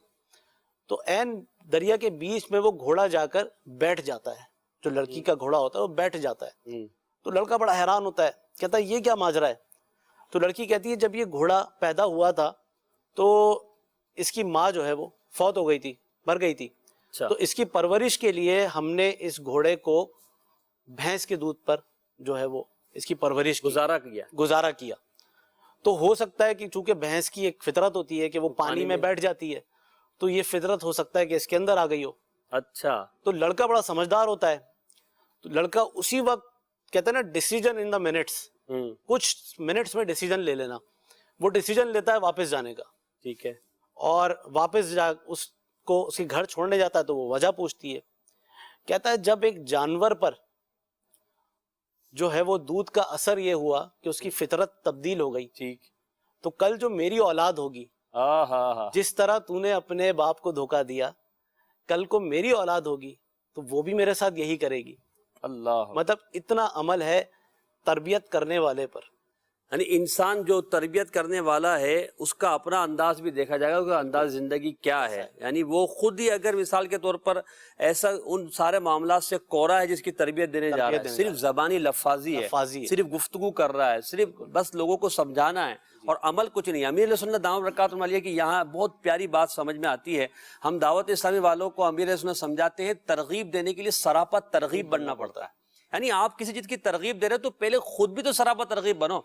تو عین دریا کے بیچ میں وہ گھوڑا جا کر بیٹھ جاتا ہے. جو لڑکی کا گھوڑا ہوتا ہے وہ بیٹھ جاتا ہے. تو لڑکا بڑا حیران ہوتا ہے، کہتا ہے یہ کیا ماجرا ہے. تو لڑکی کہتی ہے جب یہ گھوڑا پیدا ہوا تھا تو اس کی ماں جو ہے وہ فوت ہو گئی تھی، مر گئی تھی. تو اس کی پرورش کے لیے ہم نے اس گھوڑے کو بھینس کے دودھ پر جو ہے وہ اس کی پرورش گزارا کیا. تو ہو سکتا ہے کہ چونکہ بھینس کی ایک فطرت ہوتی ہے کہ وہ پانی میں بیٹھ جاتی ہے، تو یہ فطرت ہو سکتا ہے کہ اس کے اندر آ گئی ہو. اچھا. تو لڑکا بڑا سمجھدار ہوتا ہے، تو لڑکا اسی وقت کہتے ہیں نا ڈیسیجن ان دا منٹس، کچھ منٹس میں ڈیسیجن لے لینا. وہ ڈیسیجن لیتا ہے واپس جانے کا. ٹھیک ہے. اور واپس جا اس کو اس کے گھر چھوڑنے جاتا ہے تو وہ وجہ پوچھتی ہے. کہتا ہے جب ایک جانور پر جو ہے وہ دودھ کا اثر یہ ہوا کہ اس کی فطرت تبدیل ہو گئی، ٹھیک، تو کل جو میری اولاد ہوگی، جس طرح تو نے اپنے باپ کو دھوکہ دیا، کل کو میری اولاد ہوگی تو وہ بھی میرے ساتھ یہی کرے گی. اللہ. مطلب اتنا عمل ہے تربیت کرنے والے پر. یعنی انسان جو تربیت کرنے والا ہے اس کا اپنا انداز بھی دیکھا جائے گا کہ انداز زندگی کیا ہے. یعنی وہ خود ہی اگر مثال کے طور پر ایسا ان سارے معاملات سے کورا ہے جس کی تربیت دینے جا رہا ہے، صرف زبانی لفاظی ہے، صرف گفتگو کر رہا ہے، صرف بس لوگوں کو سمجھانا ہے اور عمل کچھ نہیں. امیر علیہ سنت دامت برکاتہ علیہ کی یہاں بہت پیاری بات سمجھ میں آتی ہے. ہم دعوت اسلامی والوں کو امیر علیہ سنت سمجھاتے ہیں ترغیب دینے کے لیے سراپا ترغیب بننا پڑتا ہے. یعنی آپ کسی چیز کی ترغیب دے رہے تو پہلے خود بھی تو سراپا ترغیب بنو.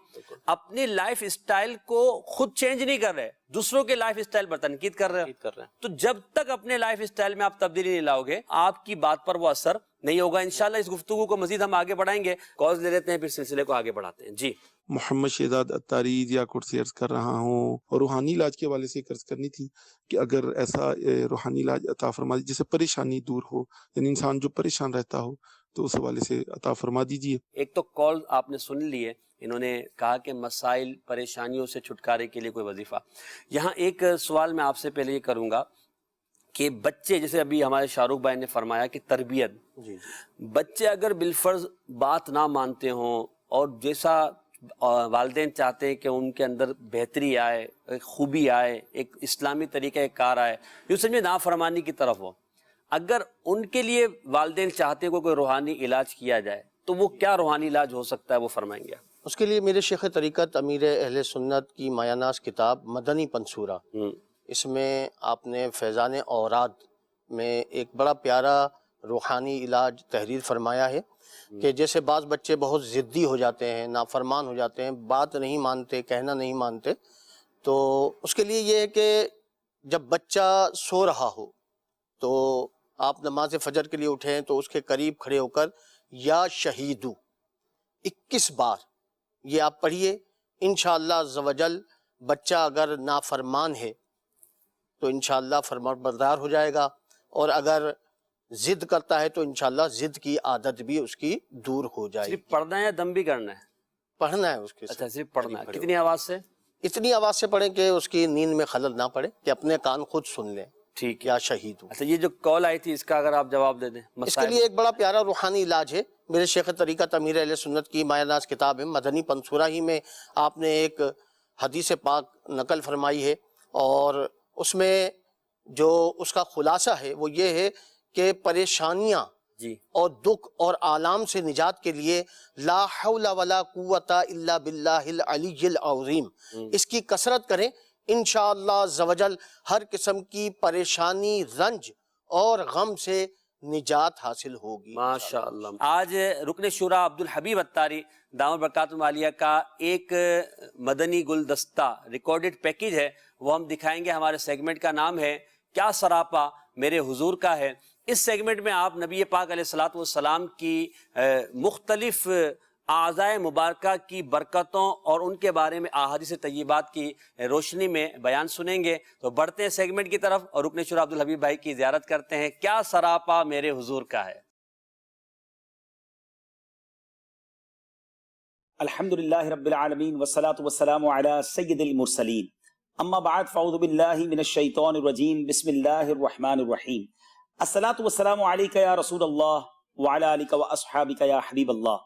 اپنی لائف اسٹائل کو خود چینج نہیں کر رہے، دوسروں کے لائف اسٹائل پر تنقید کر رہے ہیں. تو جب تک اپنے لائف اسٹائل میں آپ تبدیلی نہیں لاؤ گے آپ کی بات پر وہ اثر نہیں ہوگا. انشاءاللہ اس گفتگو کو مزید ہم آگے بڑھائیں گے. کالز لے لیتے ہیں پھر سلسلے کو آگے بڑھاتے ہیں. جی محمد شہزاد اتاری یا کرسی عرض کر رہا ہوں، اور روحانی علاج کے حوالے سے عرض کرنی تھی کہ اگر ایسا روحانی علاج عطا فرما دی جسے پریشانی دور ہو، یعنی انسان جو پریشان رہتا ہو تو اس حوالے سے عطا فرما دیجیے. ایک تو کال آپ نے سن لی ہے، انہوں نے کہا کہ مسائل پریشانیوں سے چھٹکارے کے لیے کوئی وظیفہ. یہاں ایک سوال میں آپ سے پہلے یہ کروں گا کہ بچے، جیسے ابھی ہمارے شاہ رخ بھائی نے فرمایا کہ تربیت، بچے اگر بالفرض بات نہ مانتے ہوں اور جیسا والدین چاہتے ہیں کہ ان کے اندر بہتری آئے، ایک خوبی آئے، ایک اسلامی طریقہ کار آئے، جو سمجھے نافرمانی کی طرف ہو، اگر ان کے لیے والدین چاہتے ہیں کوئی روحانی علاج کیا جائے تو وہ کیا روحانی علاج ہو سکتا ہے، وہ فرمائیں گے؟ اس کے لیے میرے شیخ طریقت امیر اہل سنت کی مایہ ناز کتاب مدنی پنصورہ، اس میں آپ نے فیضان اوراد میں ایک بڑا پیارا روحانی علاج تحریر فرمایا ہے کہ جیسے بعض بچے بہت ضدی ہو جاتے ہیں، نافرمان ہو جاتے ہیں، بات نہیں مانتے، کہنا نہیں مانتے، تو اس کے لیے یہ ہے کہ جب بچہ سو رہا ہو تو آپ نماز فجر کے لیے اٹھیں تو اس کے قریب کھڑے ہو کر یا شہیدو 21 بار یہ آپ پڑھیے، انشاءاللہ عز و جل بچہ اگر نافرمان ہے تو انشاءاللہ فرمانبردار ہو جائے گا، اور اگر ضد کرتا ہے تو انشاءاللہ ضد کی عادت بھی اس کی دور ہو جائے گی۔ صرف پڑھنا ہے یا دم بھی کرنا ہے؟ پڑھنا ہے اس کے اچھا ساتھ، صرف پڑھنا ہے۔ کتنی آواز سے؟ اتنی آواز سے پڑھیں کہ اس کی نیند میں خلل نہ پڑے، کہ اپنے کان خود سن لیں، ٹھیک ہے۔ یا شہید ہو۔ اچھا یہ جو کال آئی تھی اس کا اگر آپ جواب دے دیں۔ اس کے لیے ایک بڑا پیارا روحانی علاج ہے، میرے شیخ طریقت امیر اہل سنت کی مایہ ناز کتاب ہے مدنی پنصورہ ہی میں آپ نے ایک حدیث پاک نقل فرمائی ہے، اور اس میں جو اس کا خلاصہ ہے وہ یہ ہے کہ پریشانیاں جی اور دکھ اور آلام سے نجات کے لیے لا حول ولا قوت الا باللہ العلی العظیم، اس کی کثرت کریں، انشاءاللہ عز و جل ہر قسم کی پریشانی، رنج اور غم سے نجات حاصل ہوگی۔ ماشاءاللہ۔ آج رکن شورا عبدالحبیب اتاری دامت برکاتہم عالیہ کا ایک مدنی گلدستہ ریکارڈڈ پیکیج ہے، وہ ہم دکھائیں گے۔ ہمارے سیگمنٹ کا نام ہے کیا سراپا میرے حضور کا ہے۔ اس سیگمنٹ میں آپ نبی پاک علیہ السلام کی مختلف اعضائے مبارکہ کی برکتوں اور ان کے بارے میں احادیث طیبات کی روشنی میں بیان سنیں گے۔ تو بڑھتے ہیں سیگمنٹ کی طرف اور رکن شورا عبدالحبیب بھائی کی زیارت کرتے ہیں۔ کیا سراپا میرے حضور کا ہے۔ الحمدللہ رب العالمین والصلاة والسلام علی سید المرسلین، اما بعد فاعوذ باللہ من الشیطان الرجیم، بسم اللہ الرحمن الرحیم۔ الصلاة والسلام علیک یا رسول اللہ وعلی آلک واصحابک یا حبیب اللہ،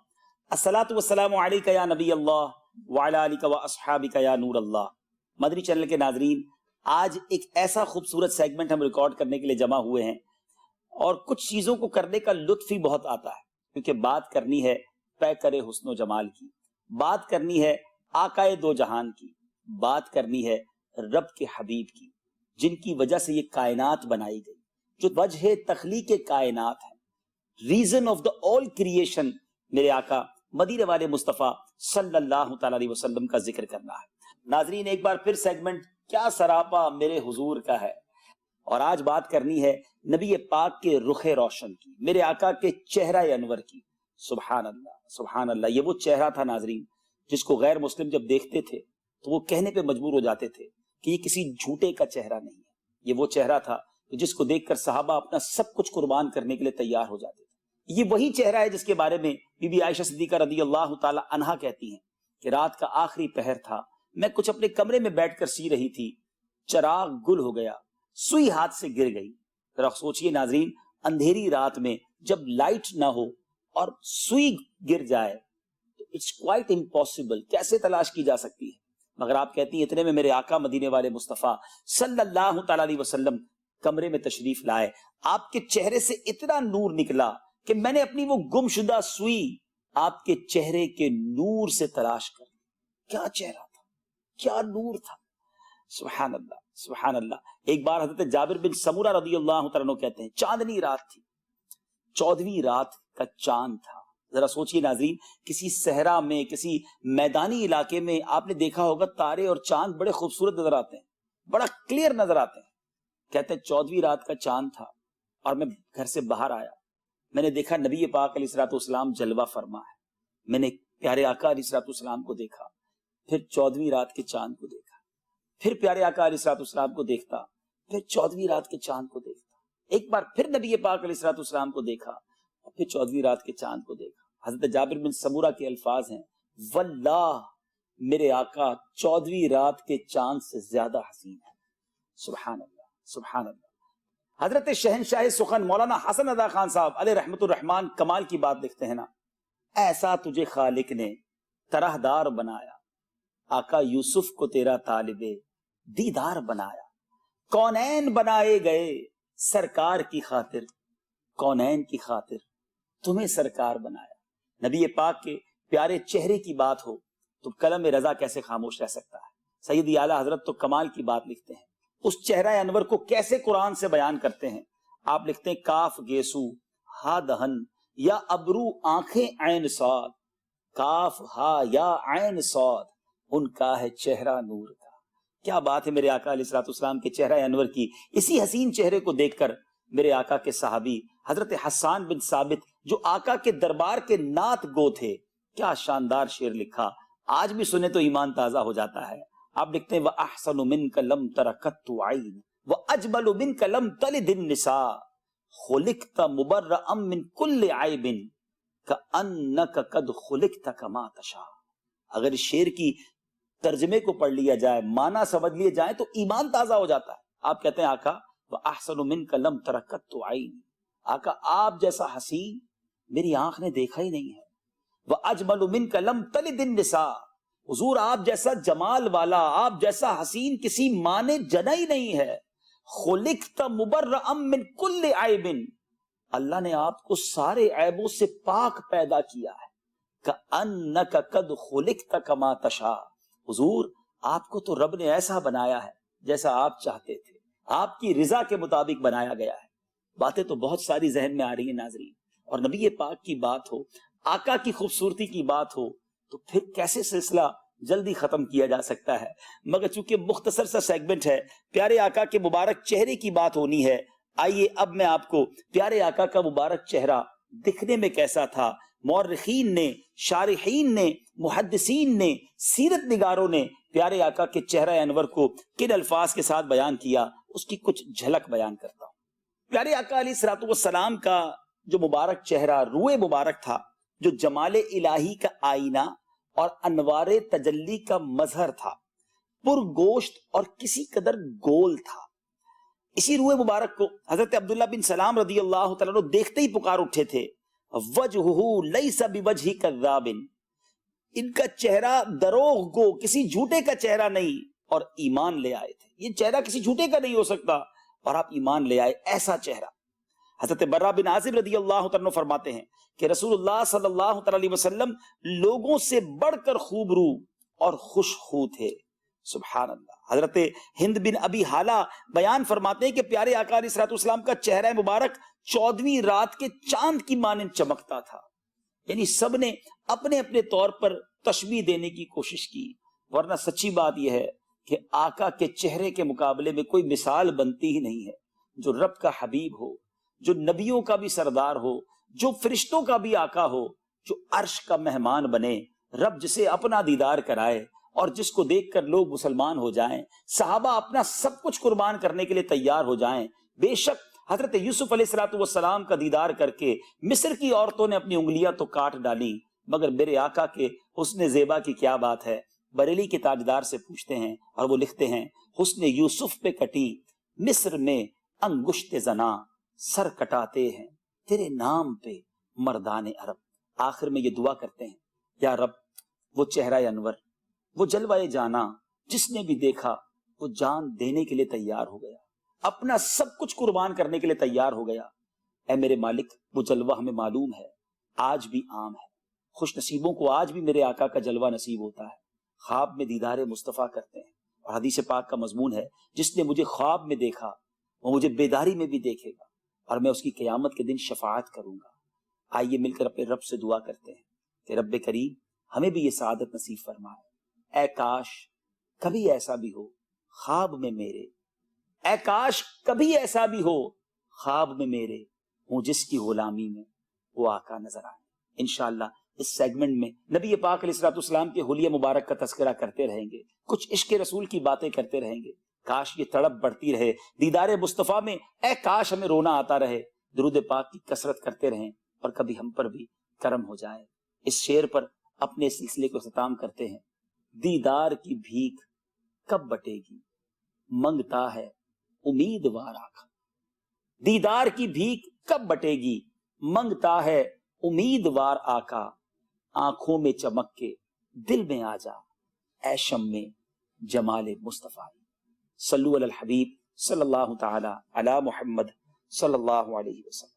الصلاة والسلام علیک یا نبی اللہ وعلی آلک واصحابک یا نور اللہ۔ مدنی چینل کے ناظرین، آج ایک ایسا خوبصورت سیگمنٹ ہم ریکارڈ کرنے کے لیے جمع ہوئے ہیں، اور کچھ چیزوں کو کرنے کا لطف ہی بہت آتا ہے، کیونکہ بات کرنی ہے پیکر حسن و جمال کی، بات کرنی ہے آقائے دو جہان کی، بات کرنی ہے رب کے حبیب کی، جن کی وجہ سے یہ کائنات بنائی گئی، جو وجہ تخلیق کائنات ہے، reason of the all creation. میرے آقا مدینے والے مصطفیٰ صلی اللہ تعالی علیہ وسلم کا ذکر کرنا ہے۔ ناظرین ایک بار پھر سیگمنٹ کیا سراپا میرے حضور کا ہے، اور آج بات کرنی ہے نبی پاک کے رخ روشن کی، میرے آقا کے چہرہ انور کی۔ سبحان اللہ سبحان اللہ، یہ وہ چہرہ تھا ناظرین جس کو غیر مسلم جب دیکھتے تھے تو وہ کہنے پہ مجبور ہو جاتے تھے کہ یہ کسی جھوٹے کا چہرہ نہیں ہے۔ یہ وہ چہرہ تھا جس کو دیکھ کر صحابہ اپنا سب کچھ قربان کرنے کے لیے تیار ہو جاتے تھے۔ یہ وہی چہرہ ہے جس کے بارے میں بی بی عائشہ صدیقہ رضی اللہ تعالی عنہا کہتی ہیں کہ رات کا آخری پہر تھا، میں کچھ اپنے کمرے میں بیٹھ کر سی رہی تھی، چراغ گل ہو گیا، سوئی ہاتھ سے گر گئی۔ ذرا سوچئے ناظرین، اندھیری رات میں جب لائٹ نہ ہو اور سوئی گر جائے تو اٹس کوائٹ امپاسبل، کیسے تلاش کی جا سکتی ہے؟ مگر آپ کہتی ہیں اتنے میں میرے آقا مدینے والے مصطفیٰ صلی اللہ تعالی علیہ وسلم کمرے میں تشریف لائے، آپ کے چہرے سے اتنا نور نکلا کہ میں نے اپنی وہ گم شدہ سوئی آپ کے چہرے کے نور سے تلاش کر لی۔ کیا چہرہ تھا، کیا نور تھا، سبحان اللہ سبحان اللہ۔ ایک بار حضرت جابر بن سمورہ رضی اللہ تعالیٰ عنہ کہتے ہیں چاندنی رات تھی، 14ویں رات کا چاند تھا۔ ذرا سوچئے ناظرین، کسی صحرا میں، کسی میدانی علاقے میں آپ نے دیکھا ہوگا تارے اور چاند بڑے خوبصورت نظر آتے ہیں، بڑا کلیئر نظر آتے ہیں۔ کہتے ہیں 14ویں رات کا چاند تھا اور میں گھر سے باہر آیا، میں نے دیکھا نبی پاک علیہ الصلوۃ والسلام جلوہ فرما ہے، میں نے پیارے آقا علیہ الصلوۃ والسلام کو دیکھا، پھر 14ویں رات کے چاند کو دیکھا، پھر پیارے آقا علیہ الصلوۃ والسلام کو دیکھتا، پھر 14ویں رات کے چاند کو دیکھتا، ایک بار پھر نبی پاک علیہ الصلوۃ والسلام کو دیکھا اور پھر 14ویں رات کے چاند کو دیکھا۔ حضرت جابر بن سمورہ کے الفاظ ہیں، واللہ میرے آقا 14ویں رات کے چاند سے زیادہ حسین ہے۔ سبحان اللہ سبحان اللہ۔ حضرت شہنشاہ سخن مولانا حسن رضا خان صاحب علیہ رحمت الرحمان کمال کی بات لکھتے ہیں نا، ایسا تجھے خالق نے طرح دار بنایا، آقا یوسف کو تیرا طالب دیدار بنایا، کونین بنائے گئے سرکار کی خاطر، کونین کی خاطر تمہیں سرکار بنایا۔ نبی پاک کے پیارے چہرے کی بات ہو تو قلم رضا کیسے خاموش رہ سکتا ہے؟ سیدی اعلیٰ حضرت تو کمال کی بات لکھتے ہیں، اس چہرہ انور کو کیسے قرآن سے بیان کرتے ہیں۔ آپ لکھتے ہیں کاف گیسو ہا دہن یا ابرو آنکھیں عین صاد، کاف ہا یا عین صاد، ان کا ہے چہرہ نور کا۔ کیا بات ہے میرے آقا علیہ الصلوۃ والسلام کے چہرہ انور کی۔ اسی حسین چہرے کو دیکھ کر میرے آقا کے صحابی حضرت حسان بن ثابت جو آقا کے دربار کے نعت گو تھے، کیا شاندار شعر لکھا، آج بھی سنے تو ایمان تازہ ہو جاتا ہے۔ آپ لکھتے ہیں وَأَحْسَنُ مِنْكَ لَمْ تَرَ قَطُّ عَيْنٌ وَأَجْمَلُ مِنْكَ لَمْ تَلِدِ النِّسَاءُ خُلِقْتَ مُبَرَّأً مِنْ كُلِّ عَيْبٍ كَأَنَّكَ قَدْ خُلِقْتَ كَمَا تَشَاءُ۔ اگر اس شعر کی ترجمے کو پڑھ لیا جائے، معنی سمجھ لیے جائیں تو ایمان تازہ ہو جاتا ہے۔ آپ کہتے ہیں آقا وَأَحْسَنُ مِنْكَ لَمْ تَرَ قَطُّ عَيْنٌ، آقا آپ جیسا حسین میری آنکھ نے دیکھا ہی نہیں ہے۔ وَأَجْمَلُ مِنْكَ لَمْ تَلِدِ النِّسَاءُ، حضور آپ جیسا جمال والا، آپ جیسا حسین کسی ماں نے جنا ہی نہیں ہے۔ خلقت مبرأ من کل عیب، اللہ نے آپ کو سارے عیبوں سے پاک پیدا کیا ہے۔ کأنک قد خلقت کما تشاء، حضور آپ کو تو رب نے ایسا بنایا ہے جیسا آپ چاہتے تھے، آپ کی رضا کے مطابق بنایا گیا ہے۔ باتیں تو بہت ساری ذہن میں آ رہی ہیں ناظرین، اور نبی پاک کی بات ہو، آقا کی خوبصورتی کی بات ہو تو پھر کیسے سلسلہ جلدی ختم کیا جا سکتا ہے؟ مگر چونکہ مختصر سا سیگمنٹ ہے، پیارے آقا کے مبارک چہرے کی بات ہونی ہے، آئیے اب میں آپ کو پیارے آقا کا مبارک چہرہ دکھنے میں کیسا تھا، مورخین نے، شارحین نے، محدثین نے، سیرت نگاروں نے پیارے آقا کے چہرہ انور کو کن الفاظ کے ساتھ بیان کیا، اس کی کچھ جھلک بیان کرتا ہوں۔ پیارے آقا علیہ الصلوۃ والسلام کا جو مبارک چہرہ، روئے مبارک تھا، جو جمال الہی کا آئینہ اور انوار تجلی کا مظہر تھا، پر گوشت اور کسی قدر گول تھا۔ اسی روح مبارک کو حضرت عبداللہ بن سلام رضی اللہ تعالیٰ عنہ دیکھتے ہی پکار اٹھے تھے، وجہہ لیس بوجہ کذاب، ان کا چہرہ دروغ گو، کسی جھوٹے کا چہرہ نہیں، اور ایمان لے آئے تھے۔ یہ چہرہ کسی جھوٹے کا نہیں ہو سکتا، اور آپ ایمان لے آئے ایسا چہرہ۔ حضرت برہ بن عازب رضی اللہ تعالیٰ عنہ فرماتے ہیں کہ رسول اللہ صلی اللہ علیہ وسلم لوگوں سے بڑھ کر خوبرو اور خوش خو تھے۔ سبحان اللہ۔ حضرت ہند بن ابی حالہ بیان فرماتے ہیں کہ پیارے آقا علیہ الصلوۃ والسلام کا چہرہ مبارک 14ویں رات کے چاند کی مانند چمکتا تھا۔ یعنی سب نے اپنے اپنے طور پر تشبیہ دینے کی کوشش کی، ورنہ سچی بات یہ ہے کہ آقا کے چہرے کے مقابلے میں کوئی مثال بنتی ہی نہیں ہے۔ جو رب کا حبیب ہو، جو نبیوں کا بھی سردار ہو، جو فرشتوں کا بھی آقا ہو، جو عرش کا مہمان بنے، رب جسے اپنا دیدار کرائے اور جس کو دیکھ کر لوگ مسلمان ہو جائیں، صحابہ اپنا سب کچھ قربان کرنے کے لیے تیار ہو جائیں۔ بے شک حضرت یوسف علیہ الصلوۃ والسلام کا دیدار کر کے مصر کی عورتوں نے اپنی انگلیاں تو کاٹ ڈالی، مگر میرے آقا کے حسن زیبا کی کیا بات ہے۔ بریلی کے تاجدار سے پوچھتے ہیں اور وہ لکھتے ہیں، حسن یوسف پہ کٹی مصر میں انگشت زنا، سر کٹاتے ہیں تیرے نام پہ مردان عرب۔ آخر میں یہ دعا کرتے ہیں، یا رب وہ چہرہ انور، وہ جلوہ جانا جس نے بھی دیکھا وہ جان دینے کے لیے تیار ہو گیا، اپنا سب کچھ قربان کرنے کے لیے تیار ہو گیا۔ اے میرے مالک وہ جلوہ ہمیں معلوم ہے، آج بھی عام ہے، خوش نصیبوں کو آج بھی میرے آقا کا جلوہ نصیب ہوتا ہے، خواب میں دیدار مصطفیٰ کرتے ہیں۔ اور حدیث پاک کا مضمون ہے، جس نے مجھے خواب میں دیکھا وہ مجھے بیداری میں بھی دیکھے گا، اور میں اس کی قیامت کے دن شفاعت کروں گا۔ آئیے مل کر اپنے رب سے دعا کرتے ہیں کہ رب کریم ہمیں بھی یہ سعادت نصیب فرمائے۔ اے کاش کبھی ایسا بھی ہو خواب میں میرے، اے کاش کبھی ایسا بھی ہو خواب میں میرے، ہوں جس کی غلامی میں وہ آقا نظر آئے۔ انشاءاللہ اس سیگمنٹ میں نبی پاک علیہ الصلوۃ والسلام کے حلیہ مبارک کا تذکرہ کرتے رہیں گے، کچھ عشق رسول کی باتیں کرتے رہیں گے۔ کاش یہ تڑپ بڑھتی رہے دیدار مصطفیٰ میں، اے کاش ہمیں رونا آتا رہے، درود پاک کی کثرت کرتے رہیں، اور کبھی ہم پر بھی کرم ہو جائے۔ اس شعر پر اپنے سلسلے کو اختتام کرتے ہیں، دیدار کی بھیک کب بٹے گی منگتا ہے امیدوار آقا، دیدار کی بھیک کب بٹے گی منگتا ہے امیدوار آقا، آنکھوں میں چمک کے دل میں آ جا، اے شمع جمال مصطفیٰ۔ صلو علی الحبیب صلی اللہ تعالی علی محمد صلی اللہ علیہ وسلم۔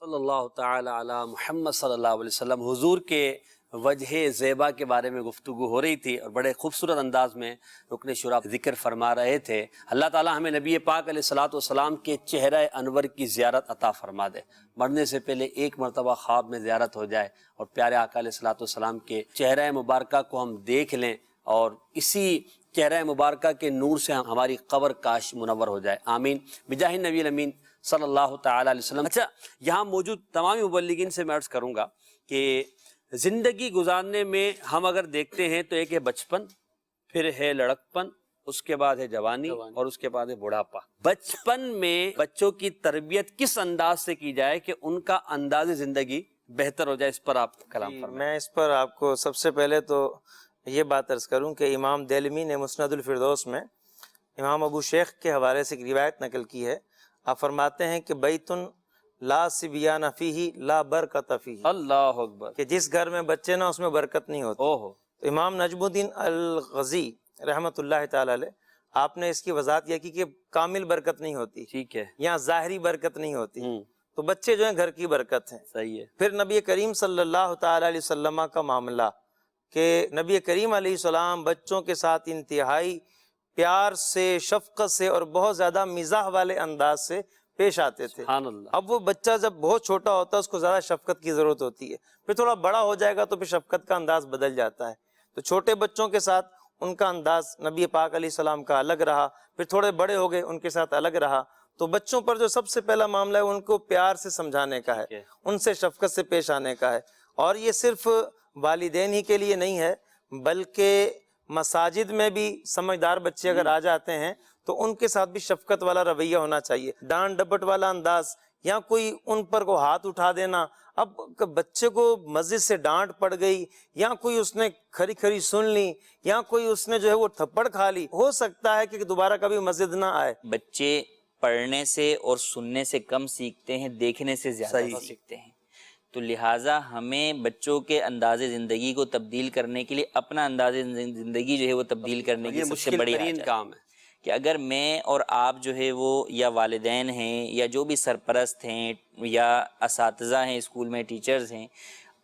صلی اللہ تعالی علی محمد صلی اللہ علیہ وسلم۔ حضور کے وجہ زیبا کے بارے میں گفتگو ہو رہی تھی اور بڑے خوبصورت انداز میں رکن شورا ذکر فرما رہے تھے۔ اللہ تعالی ہمیں نبی پاک علیہ الصلوۃ والسلام کے چہرہ انور کی زیارت عطا فرما دے، مرنے سے پہلے ایک مرتبہ خواب میں زیارت ہو جائے اور پیارے آقا علیہ الصلوۃ والسلام کے چہرہ مبارکہ کو ہم دیکھ لیں اور اسی چہرہ مبارکہ کے نور سے ہماری قبر کاش منور ہو جائے، آمین بجاہ نبی الامین صلی اللہ تعالی علیہ وسلم۔ اچھا، یہاں موجود تمام مبلغین سے میں عرض کروں گا کہ زندگی گزارنے میں ہم اگر دیکھتے ہیں تو ایک ہے بچپن، پھر ہے لڑکپن، اس کے بعد ہے جوانی اور اس کے بعد ہے بڑھاپا۔ بچپن میں بچوں کی تربیت کس انداز سے کی جائے کہ ان کا انداز زندگی بہتر ہو جائے، اس پر آپ کلام فرمائیں۔ میں اس پر آپ کو سب سے پہلے تو یہ بات عرض کروں کہ امام دہلوی نے مسند الفردوس میں امام ابو شیخ کے حوالے سے ایک روایت نقل کی ہے۔ آپ فرماتے ہیں کہ بیتن لا سبیان فیہ لا برکت فیہ، اللہ اکبر، کہ جس گھر میں بچے نہ اس میں برکت نہیں ہوتی۔ اوہ، تو امام نجم الدین الغزی رحمۃ اللہ تعالی علیہ آپ نے اس کی وضاحت یہ کی کہ کامل برکت نہیں ہوتی، ٹھیک ہے، یہاں ظاہری برکت نہیں ہوتی، تو بچے جو ہیں گھر کی برکت ہیں۔ صحیح ہے، پھر نبی کریم صلی اللہ تعالی علیہ وسلم کا معاملہ کہ نبی کریم علیہ السلام بچوں کے ساتھ انتہائی پیار سے، شفقت سے اور بہت زیادہ مزاح والے انداز سے پیش آتے تھے۔ سبحان اللہ۔ اب وہ بچہ جب بہت چھوٹا ہوتا ہے اس کو زیادہ شفقت کی ضرورت ہوتی ہے، پھر تھوڑا بڑا ہو جائے گا تو پھر شفقت کا انداز بدل جاتا ہے۔ تو چھوٹے بچوں کے ساتھ ان کا انداز نبی پاک علیہ السلام کا الگ رہا، پھر تھوڑے بڑے ہو گئے ان کے ساتھ الگ رہا۔ تو بچوں پر جو سب سے پہلا معاملہ ہے ان کو پیار سے سمجھانے کا ہے، ان سے شفقت سے پیش آنے کا ہے، اور یہ صرف والدین ہی کے لیے نہیں ہے بلکہ مساجد میں بھی سمجھدار بچے اگر آ جاتے ہیں تو ان کے ساتھ بھی شفقت والا رویہ ہونا چاہیے، ڈانٹ ڈپٹ والا انداز یا کوئی ان پر کو ہاتھ اٹھا دینا۔ اب بچے کو مسجد سے ڈانٹ پڑ گئی یا کوئی اس نے کھری کھری سن لی یا کوئی اس نے جو ہے وہ تھپڑ کھا لی، ہو سکتا ہے کہ دوبارہ کبھی مسجد نہ آئے۔ بچے پڑھنے سے اور سننے سے کم سیکھتے ہیں، دیکھنے سے زیادہ سیکھتے ہیں، تو لہٰذا ہمیں بچوں کے انداز زندگی کو تبدیل کرنے کے لیے اپنا انداز زندگی جو ہے وہ تبدیل کرنے کی سب سے بڑی راہ کام ہے کہ اگر میں اور آپ جو ہے وہ یا والدین ہیں یا جو بھی سرپرست ہیں یا اساتذہ ہیں اسکول میں، ٹیچرز ہیں،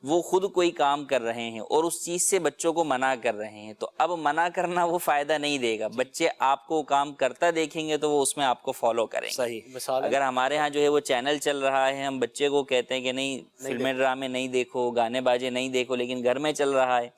وہ خود کوئی کام کر رہے ہیں اور اس چیز سے بچوں کو منع کر رہے ہیں، تو اب منع کرنا وہ فائدہ نہیں دے گا۔ بچے آپ کو کام کرتا دیکھیں گے تو وہ اس میں آپ کو فالو کریں گے۔ صحیح۔ اگر ہمارے ہاں جو ہے وہ چینل چل رہا ہے، ہم بچے کو کہتے ہیں کہ نہیں فلمیں ڈرامے نہیں دیکھو، گانے باجے نہیں دیکھو، لیکن گھر میں چل رہا ہے،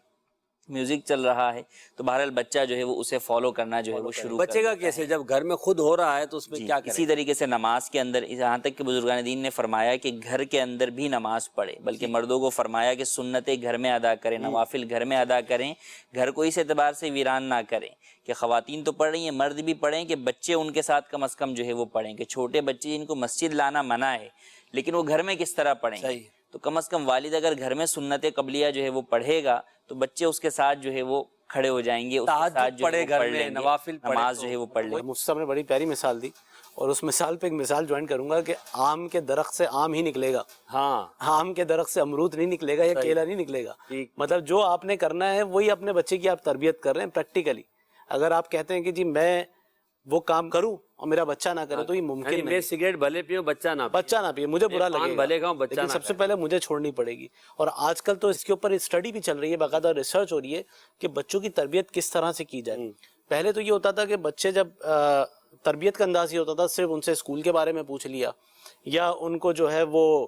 میوزک چل رہا ہے، تو بہرحال بچہ جو ہے وہ اسے فالو کرنا جو ہے وہ شروع بچے گا کیسے جب گھر میں خود ہو رہا ہے تو اس میں کیا کریں؟ اسی طریقے سے نماز کے اندر یہاں تک کہ بزرگان دین نے فرمایا کہ گھر کے اندر بھی نماز پڑھے، بلکہ مردوں کو فرمایا کہ سنتیں گھر میں ادا کریں، نوافل گھر میں ادا کریں، گھر کو اس اعتبار سے ویران نہ کریں کہ خواتین تو پڑھ رہی ہیں، مرد بھی پڑھیں، کہ بچے ان کے ساتھ کم از کم جو ہے وہ پڑھیں، کہ چھوٹے بچے جن کو مسجد لانا منع ہے لیکن وہ گھر میں کس طرح پڑھیں گے؟ تو کم از کم والد اگر گھر میں سنت قبلیہ جو ہے وہ پڑھے گا تو بچے اس کے ساتھ جو ہے وہ کھڑے ہو جائیں گے، اس کے ساتھ جو ہے وہ پڑھ لیں گے، نماز جو ہے وہ پڑھ لیں گے۔ مجھ سے نے بڑی پیاری مثال دی اور اس مثال پہ ایک مثال جوائن کروں گا کہ آم کے درخت سے آم ہی نکلے گا، ہاں، آم کے درخت سے امرود نہیں نکلے گا یا کیلا نہیں نکلے گا۔ مطلب جو آپ نے کرنا ہے وہی اپنے بچے کی آپ تربیت کر رہے ہیں پریکٹیکلی۔ اگر آپ کہتے ہیں کہ جی میں وہ کام کروں اور میرا بچہ نہ کرے تو یہ ممکن نہیں۔ میں سگریٹ بھلے پیوں، بچہ نہ پیے، مجھے برا لگے بھلے کھاؤں، بچہ لیکن سب سے پہلے مجھے چھوڑنی پڑے گی۔ اور آج کل تو اس کے اوپر اسٹڈی بھی چل رہی ہے، باقاعدہ ریسرچ ہو رہی ہے کہ بچوں کی تربیت کس طرح سے کی جائے۔ پہلے تو یہ ہوتا تھا کہ بچے جب تربیت کا انداز یہ ہوتا تھا صرف ان سے اسکول کے بارے میں پوچھ لیا یا ان کو جو ہے وہ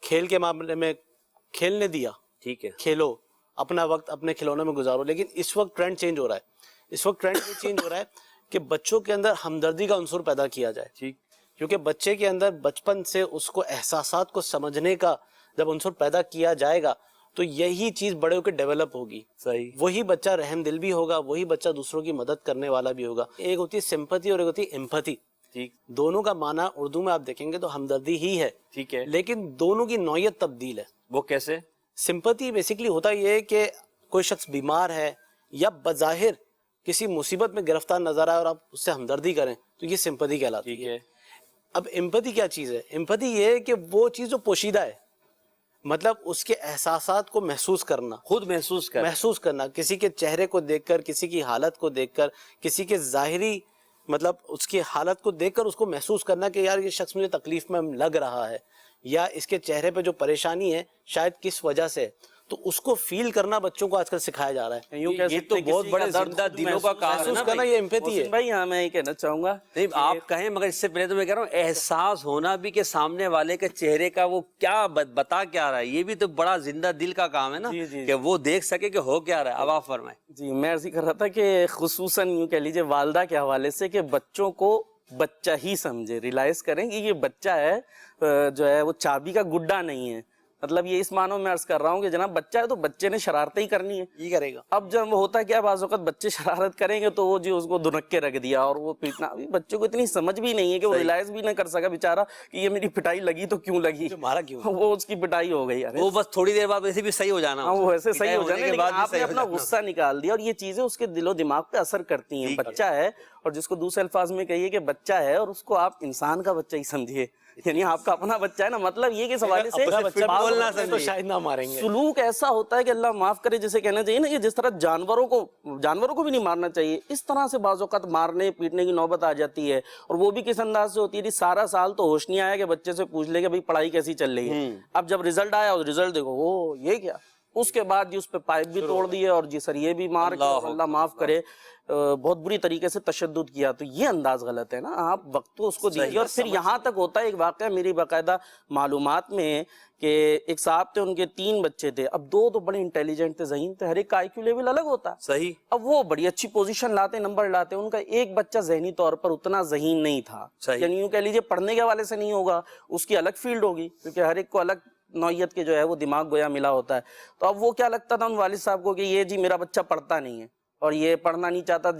کھیل کے معاملے میں کھیلنے دیا، ٹھیک ہے، کھیلو، اپنا وقت اپنے کھلونوں میں گزارو۔ لیکن اس وقت ٹرینڈ چینج ہو رہا ہے، اس وقت ٹرینڈ یہ چینج ہو رہا ہے کہ بچوں کے اندر ہمدردی کا عنصر پیدا کیا جائے، ٹھیک، کیونکہ بچے کے اندر بچپن سے اس کو احساسات کو سمجھنے کا جب عنصر پیدا کیا جائے گا تو یہی چیز بڑے ہو کے ڈیولپ ہوگی۔ صحیح، وہی بچہ رحم دل بھی ہوگا، وہی بچہ دوسروں کی مدد کرنے والا بھی ہوگا۔ ایک ہوتی ہے سمپتھی اور ایک ہوتی ہے ایمپتھی۔ ٹھیک، دونوں کا معنی اردو میں آپ دیکھیں گے تو ہمدردی ہی ہے، ٹھیک ہے، لیکن دونوں کی نوعیت تبدیل ہے۔ وہ کیسے؟ سمپتھی بیسیکلی ہوتا یہ ہے کہ کوئی شخص بیمار ہے یا بظاہر کسی مصیبت میں گرفتار نظر آئے اور آپ اس سے ہمدردی کریں تو یہ سمپتھی کہلاتی ہے۔ اب ایمپتھی کیا چیز ہے؟ ایمپتھی یہ ہے کہ وہ چیز جو پوشیدہ ہے، مطلب اس کے احساسات کو محسوس کرنا، خود محسوس کرنا، کسی کے چہرے کو دیکھ کر، کسی کی حالت کو دیکھ کر، کسی کے ظاہری مطلب اس کی حالت کو دیکھ کر اس کو محسوس کرنا کہ یار یہ شخص مجھے تکلیف میں لگ رہا ہے، یا اس کے چہرے پہ جو پریشانی ہے شاید کس وجہ سے، تو اس کو فیل کرنا بچوں کو آج کل سکھایا جا رہا ہے. یہ تو بہت بڑے زندہ دلوں کا کام ہے محسوس نا کرنا، یہ ایمپیتھی ہے. بھائی ہاں میں یہ کہنا چاہوں گا، نہیں آپ کہیں، مگر اس سے پہلے تو میں کہہ رہا ہوں احساس ہونا بھی کہ سامنے والے کے چہرے کا وہ کیا بتا کیا رہا ہے، یہ بھی تو بڑا زندہ دل کا کام ہے نا، کہ وہ دیکھ سکے کہ ہو کیا رہا ہے. اب آپ فرمائیں. جی میں عرض کر رہا تھا کہ خصوصاً یوں کہہ لیجیے والدہ کے حوالے سے کہ بچوں کو بچہ ہی سمجھے، ریلائز کریں کہ یہ بچہ ہے، جو ہے وہ چابی کا گڈا نہیں ہے. مطلب یہ اس معنوں میں عرض کر رہا ہوں کہ جناب بچہ ہے تو بچے نے شرارتیں ہی کرنی ہے، یہ کرے گا. اب جب ہوتا کیا بعض اوقات بچے شرارت کریں گے تو وہ جی اس کو دھنک کے رکھ دیا اور وہ پیٹنا. بچوں کو اتنی سمجھ بھی نہیں ہے کہ وہ ریلائز بھی نہ کر سکا بیچارہ کہ یہ میری پٹائی لگی تو کیوں لگی، مارا کیوں، وہ اس کی پٹائی ہو گئی. وہ بس تھوڑی دیر بعد ویسے بھی صحیح ہو جانا، وہ ایسے صحیح ہو جانا، لیکن آپ نے اپنا غصہ غصہ نکال دیا اور یہ چیزیں اس کے دل و دماغ پہ اثر کرتی ہیں. بچہ ہے، اور جس کو دوسرے الفاظ میں کہیے کہ بچہ ہے اور اس کو آپ انسان کا بچہ ہی سمجھیے، یعنی آپ کا اپنا بچہ ہے نا. مطلب یہ کہ اس حوالے سے تو شاید نہ ماریں گے. سلوک ایسا ہوتا ہے کہ اللہ معاف کرے، جسے کہنا چاہیے نا کہ جس طرح جانوروں کو بھی نہیں مارنا چاہیے، اس طرح سے بعض اوقات مارنے پیٹنے کی نوبت آ جاتی ہے. اور وہ بھی کس انداز سے ہوتی ہے، سارا سال تو ہوش نہیں آیا کہ بچے سے پوچھ لے کہ بھائی پڑھائی کیسی چل رہی ہے. اب جب رزلٹ آیا اور رزلٹ دیکھو وہ یہ کیا، اس کے بعد جی اس پہ پائپ بھی توڑ دیے اور جی سر یہ بھی مار کے اللہ معاف کرے بہت بری طریقے سے تشدد کیا. تو یہ انداز غلط ہے نا، آپ وقت تو اس کو دیجیے. اور پھر یہاں تک ہوتا ہے ایک واقعہ میری باقاعدہ معلومات میں ہے کہ ایک صاحب تھے، ان کے 3 بچے تھے. اب 2 تو بڑے انٹیلیجنٹ تھے، ذہین تھے، ہر ایک کا آئی کیو لیول الگ ہوتا ہے. صحیح. اب وہ بڑی اچھی پوزیشن لاتے، نمبر لاتے. ان کا ایک بچہ ذہنی طور پر اتنا ذہین نہیں تھا، یعنی یوں کہہ لیجیے پڑھنے کے حوالے سے نہیں ہوگا، اس کی الگ فیلڈ ہوگی، کیونکہ ہر ایک کو الگ نوعیت کے جو ہے وہ دماغ گویا ملا ہوتا ہے. تو اب وہ کیا لگتا تھا ان والد صاحب کو کہ یہ جی میرا بچہ پڑھتا نہیں ہے اور یہ پڑھنا نہیں چاہتا،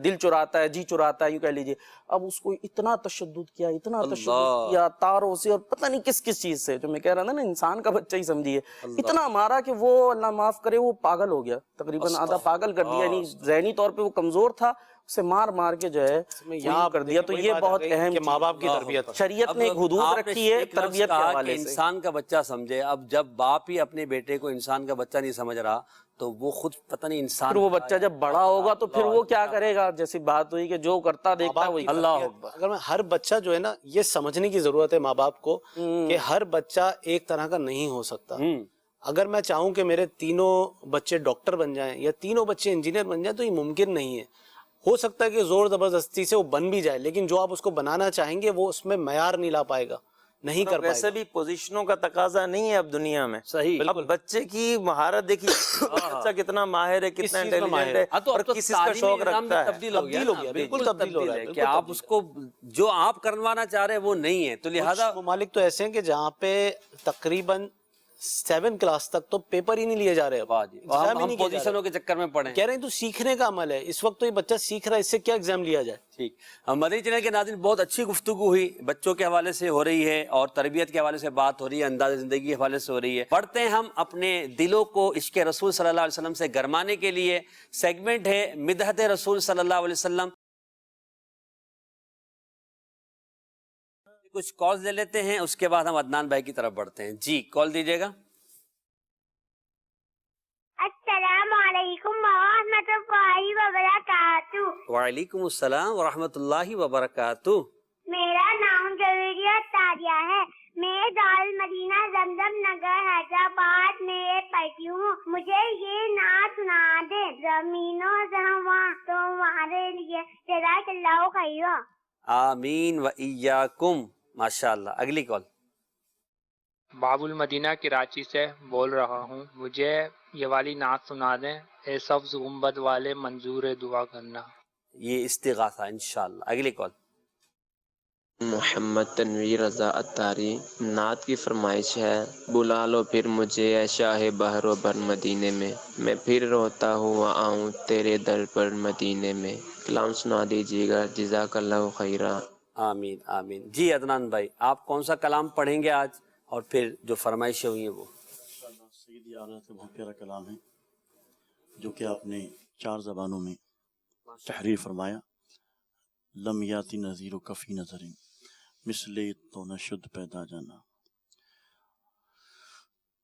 دل چراتا ہے، جی چراتا ہے، یوں کہہ لیجیے. اب اس کو اتنا تشدد کیا، اتنا تشدد کیا تاروں سے اور پتہ نہیں کس چیز سے، جو میں کہہ رہا تھا نا انسان کا بچہ ہی سمجھیے، اتنا مارا کہ وہ اللہ معاف کرے وہ پاگل ہو گیا، تقریباً آدھا پاگل کر دیا. یعنی ذہنی طور پہ وہ کمزور تھا، اسے مار مار کے جو ہے یہاں کر دیا. تو یہ بہت اہم کہ ماں باپ کی تربیت، شریعت نے ایک حدود رکھی ہے تربیت کے حوالے سے. انسان کا بچہ سمجھے. اب جب باپ ہی اپنے بیٹے کو انسان کا بچہ نہیں سمجھ رہا تو وہ خود پتہ نہیں انسان. پھر وہ بچہ جب بڑا ہوگا تو پھر وہ کیا کرے گا، جیسی بات ہوئی کہ جو کرتا دیکھتا ہے وہی. اللہ اکبر. اگر میں ہر بچہ جو ہے نا، یہ سمجھنے کی ضرورت ہے ماں باپ کو کہ ہر بچہ ایک طرح کا نہیں ہو سکتا. اگر میں چاہوں کہ میرے تینوں بچے ڈاکٹر بن جائیں یا تینوں بچے انجینئر بن جائیں تو یہ ممکن نہیں ہے. ہو سکتا ہے کہ زور زبردستی سے وہ بن بھی جائے، لیکن جو آپ اس کو بنانا چاہیں گے وہ اس میں معیار نہیں لا پائے گا، نہیں کر پائے گا. ویسے بھی پوزیشنوں کا تقاضا نہیں ہے اب دنیا میں. صحیح. اب بچے کی مہارت دیکھیے، بچہ کتنا ماہر ہے، کتنا انٹیلیجنٹ ہے، اور کس چیز کا شوق رکھتا ہے. تبدیل ہو گیا، بالکل تبدیل ہو رہا ہے کہ آپ اس کو جو آپ کروانا چاہ رہے ہیں وہ نہیں ہے. تو لہذا ممالک تو ایسے ہیں کہ جہاں پہ تقریباً 7 کلاس تک تو پیپر ہی نہیں لیے جا رہے. ہم پوزیشنوں کے چکر میں پڑے. کہہ رہے ہیں تو سیکھنے کا عمل ہے اس وقت، تو یہ بچہ سیکھ رہا ہے، اس سے کیا ایگزام لیا جائے. ٹھیک. مدنی چینل کے ناظرین، بہت اچھی گفتگو ہوئی، بچوں کے حوالے سے ہو رہی ہے اور تربیت کے حوالے سے بات ہو رہی ہے، انداز زندگی کے حوالے سے ہو رہی ہے. پڑھتے ہیں ہم اپنے دلوں کو عشق رسول صلی اللہ علیہ وسلم سے گرمانے کے لیے. سیگمنٹ ہے مدحت رسول صلی اللہ علیہ وسلم. کچھ کالز لے لیتے ہیں، اس کے بعد ہم عدنان بھائی کی طرف بڑھتے ہیں. جی کال دیجیے گا. السلام علیکم ورحمۃ اللہ وبرکاتہ. وعلیکم السلام ورحمۃ اللہ وبرکاتہ. میرا نام جویریہ تاریہ ہے. میں دارالمدینہ زمزم نگر حیدرآباد میں پڑھتی ہوں. مجھے یہ نعت سنا دے. زمین و زماں تمہارے لیے جزاک اللہ خیر. آمین و ایاکم. ماشاء اللہ. اگلی کال. باب المدینہ کراچی سے بول رہا ہوں. مجھے یہ والی نعت سنا دیں. اے سبز گنبد والے منظور دعا کرنا. یہ استغاثہ انشاءاللہ. اگلی کال. محمد تنویر رضا اتاری. نعت کی فرمائش ہے. بلا لو پھر مجھے اے شاہ بحر و بر مدینے میں، میں پھر روتا ہوا آؤں تیرے در پر مدینے میں. کلام سنا دیجیے گا. جزاک اللہ خیرہ. آمین آمین. جی عدنان بھائی، آپ کون سا کلام پڑھیں گے آج، اور پھر جو فرمائشیں ہوئی ہیں وہ؟ سیدی اعلیٰ سے بہت پیارا کلام ہے جو کہ آپ نے 4 زبانوں میں تحریر فرمایا. لم یاتی نظیر و کفی نظریں مثل تو نہ شد پیدا جانا.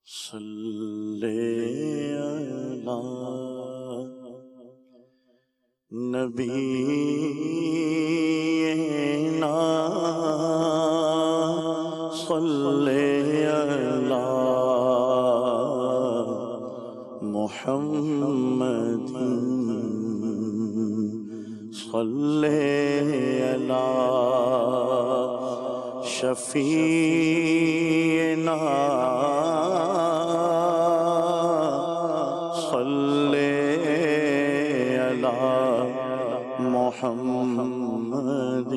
صلی علی نبینا صلی علی محمد صلی علی شفیعنا صلی علی محمد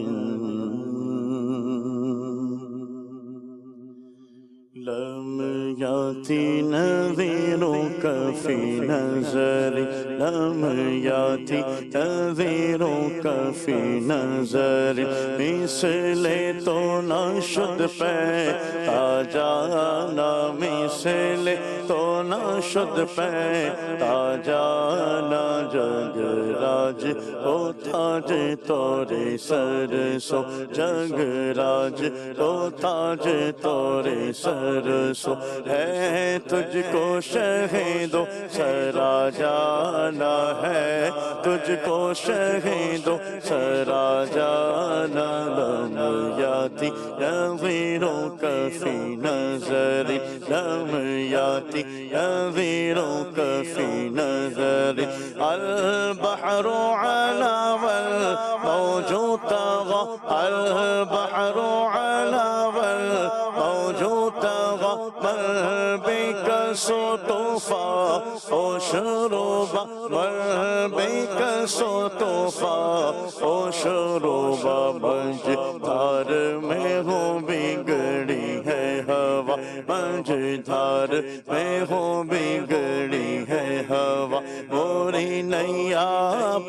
لم يأتي نذيرك في نظري لم يأتي نذيرك في نظري مثل تو نشد پیدا جانا مثل تو نشد پیدا جانا جگ راج کو تاج تورے سر سو جگ راج کو تاج تورے سر سو ہے تجھ کو شہیدو سرا جانا ہے تجھ کو شہیدو سرا جانا لم یاتی نذیروں کا فی نظری لم یاتی نذیروں کا فی نظری البحر علا والموج طغى البحر علا والموج طغى من بك سطوفا وشربا من بك سطوفا وشربا مجدار میں ہو بگڑی ہے ہوا مجدار میں ہو بگڑی ہے ہوا موری نیا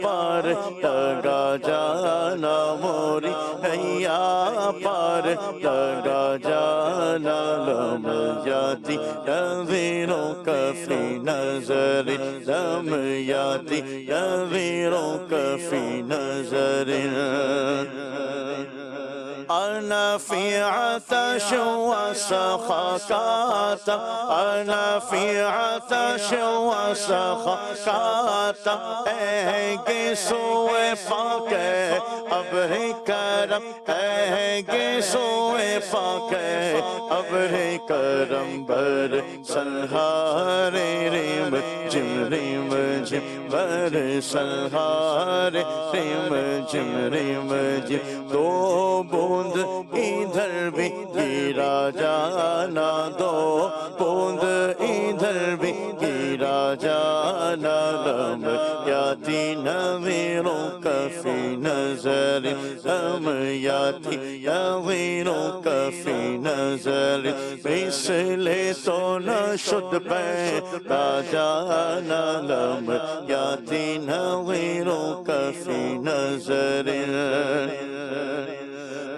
پار لگا جانا موری نیا پار لگا جانا لم یاتی نذیروں کا فی نظری لم یاتی نذیروں کا فی نظری أنا في عطش وسخاكات أنا في عطش وسخاكات اے سوئے پاک ابر کرم اے سوئے پاک ابر کرم بر سنہار ریم جم بر سنہار ریم جم دو بوند ادھر بھی گرا جانا دو بوند ادھر بھی گرا جانا لم یاتی نذیروں کا فی نظری لم یاتی نذیروں کا فی نظری مثل تو نشد پیدا جانا لم یاتی نذیروں کا فی نظری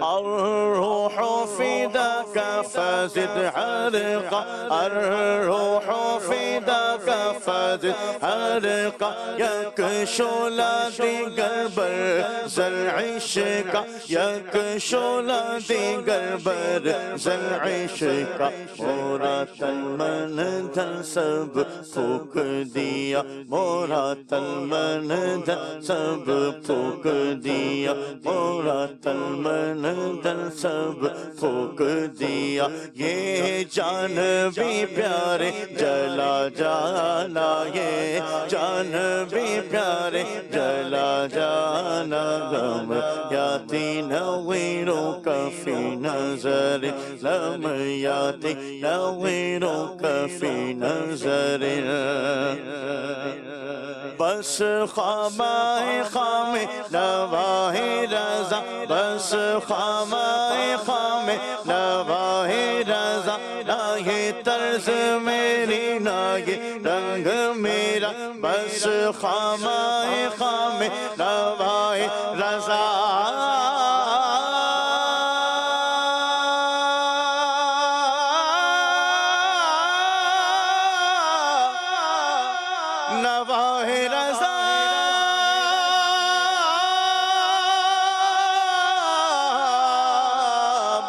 الروح فداك فزد حرقا الروح فداك فزد حرقا يكشل دیگر بر زرعشقا يكشل دیگر بر زرعشقا مورا تلمن دل سب پھوک دیا مورا تلمن دل سب پھوک دیا مورا تلمن دل سب پھوک دیا یہ جان بھی پیارے جلا جانا یہ جان بھی پیارے جلا جانا لم یاتی نذیروں کا فی نظری لم یاتی نذیروں کا فی نظری بس خامائے خام نواہ رضا بس خامائے خام نواہ رضا نہ یہ طرز میری نہ یہ رنگ میرا بس خامائے خام نواہ رضا نواہ رضا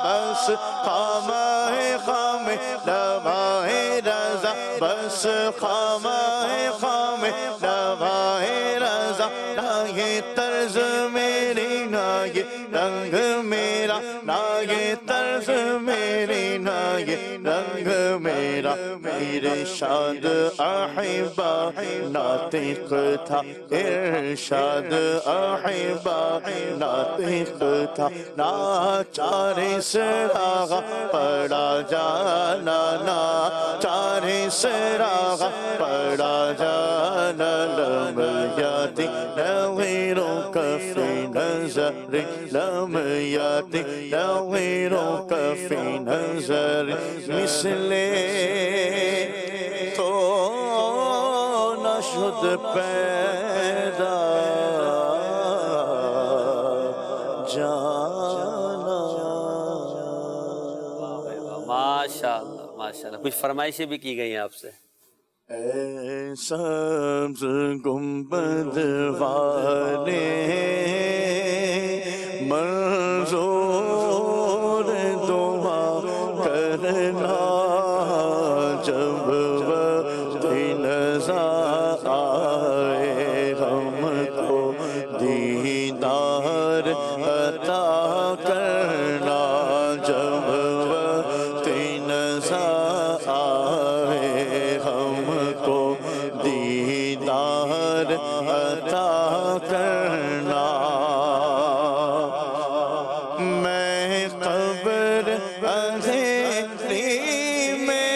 بس خامائے خام نواہ رضا بس خامائے خام نواہ رضا نہ یہ رنگ میرا، نہ یہ طرز میری، نہ یہ رنگ میرا، میرے شاد احبا ناطق تھا ارشاد احبا ناطق تھا، ناچار سراغ پڑا جانا، ناچار سراغ پڑا جانا، لم یاتی نویروں کفی نظر، لم یاتی نویروں کفی نظر، مثل تو نہ شد پیدا جانا۔ ماشاء اللہ ماشاء اللہ، کچھ فرمائشیں بھی کی گئی ہیں آپ سے۔ اے سبز گنبد والے منظور دعا کرنا، جب وقت نظر آئے ہم کو دیدار عطا کرنا، جب وقت نظر آئے ہم کو دیدار عطا کرنا، میں قبر اندھیری میں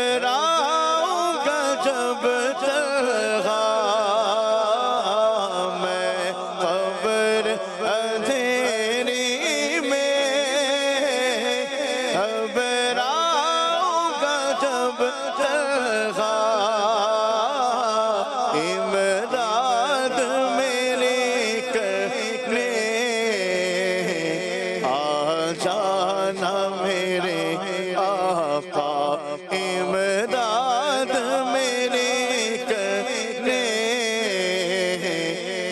گھبراؤں گا جب تنہا، میں قبر اندھیری میں گھبراؤں گا جب تنہا، امداد میری کرنے آ جانا میرے آقا، امداد میری کرنے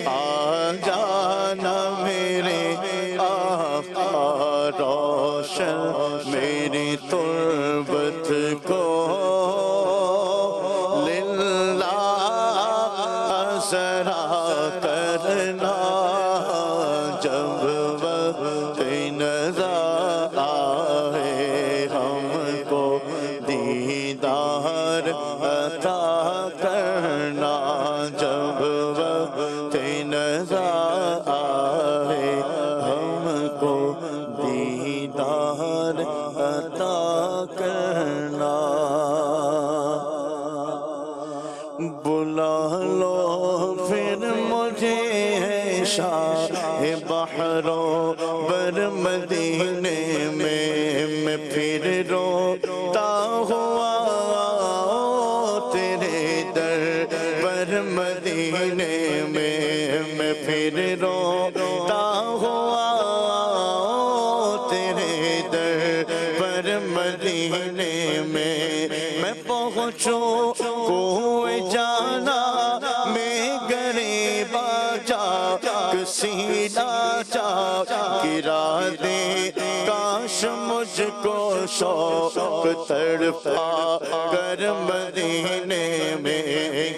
آ جانا میرے آقا، روشن میری تربت کو للہ ذرا کرنا، جب وقت نظر آئے ہم کو دیدار عطا کرنا، جب وقت نظر آئے ہم کو دیدار عطا کرنا، بلا لو پھر مجھے ہے شاہ بحروں بر مدینے میں پھر روتا ہوا تیرے در بر مدینے میں پھر روتا ہوا تیرے در بر مدینے میں پہنچوں کوئے جانا میں غریبا جا کسی لاچا گرا دے، کاش مجھ کو شوق تڑپا کر مدینے میں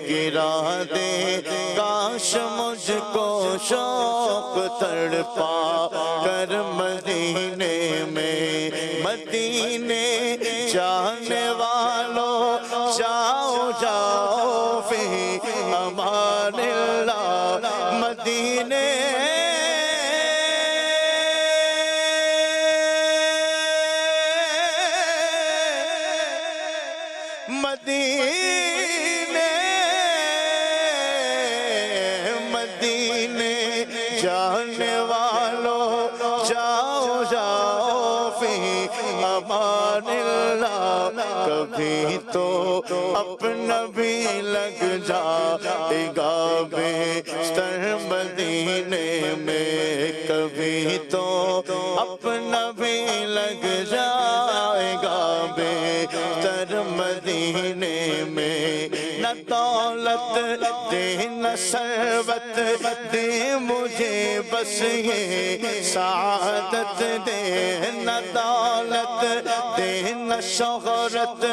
گرا دے، کاش مجھ کو شوق تڑپا کر مدینے میں، مدینے جانے والوں جاؤ جاؤ فی امان اللہ، مدینے مدینے مدینے جانے والوں جاؤ جاؤ فی امان اللہ، کبھی تو اپنا بھی لگ جائے گا بیشتر مدینے میں، کبھی تو اپنا بھی لگ جائے گا بیشتر مدینے مدینے میں، نہ دولت دے نہ ثروت دے مجھے، بس یہ سعادت دے، نہ دولت دے نہ شہرت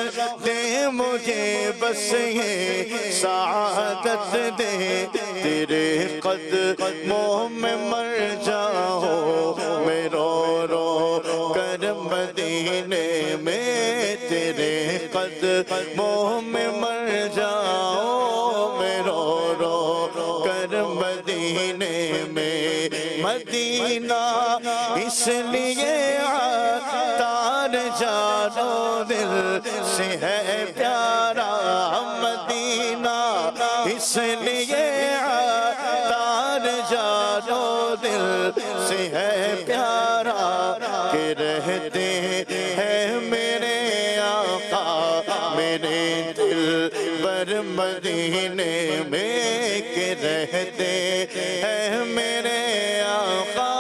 دے مجھے، بس یہ سعادت دے، تیرے قدموں میں مر جاؤ میں رو رو کر مدینے میں، تیرے قدموں میں مر جاؤ میں رو رو کر مدینے میں، مدینہ اس لیے تار جانو دل سے ہے پیارا، مدینہ اس لیے تار جانو دل سے ہے پیارا، کہ رہتے ہیں میرے آقا میرے دل بر مدینے میں، کہ رہتے ہیں میرے آقا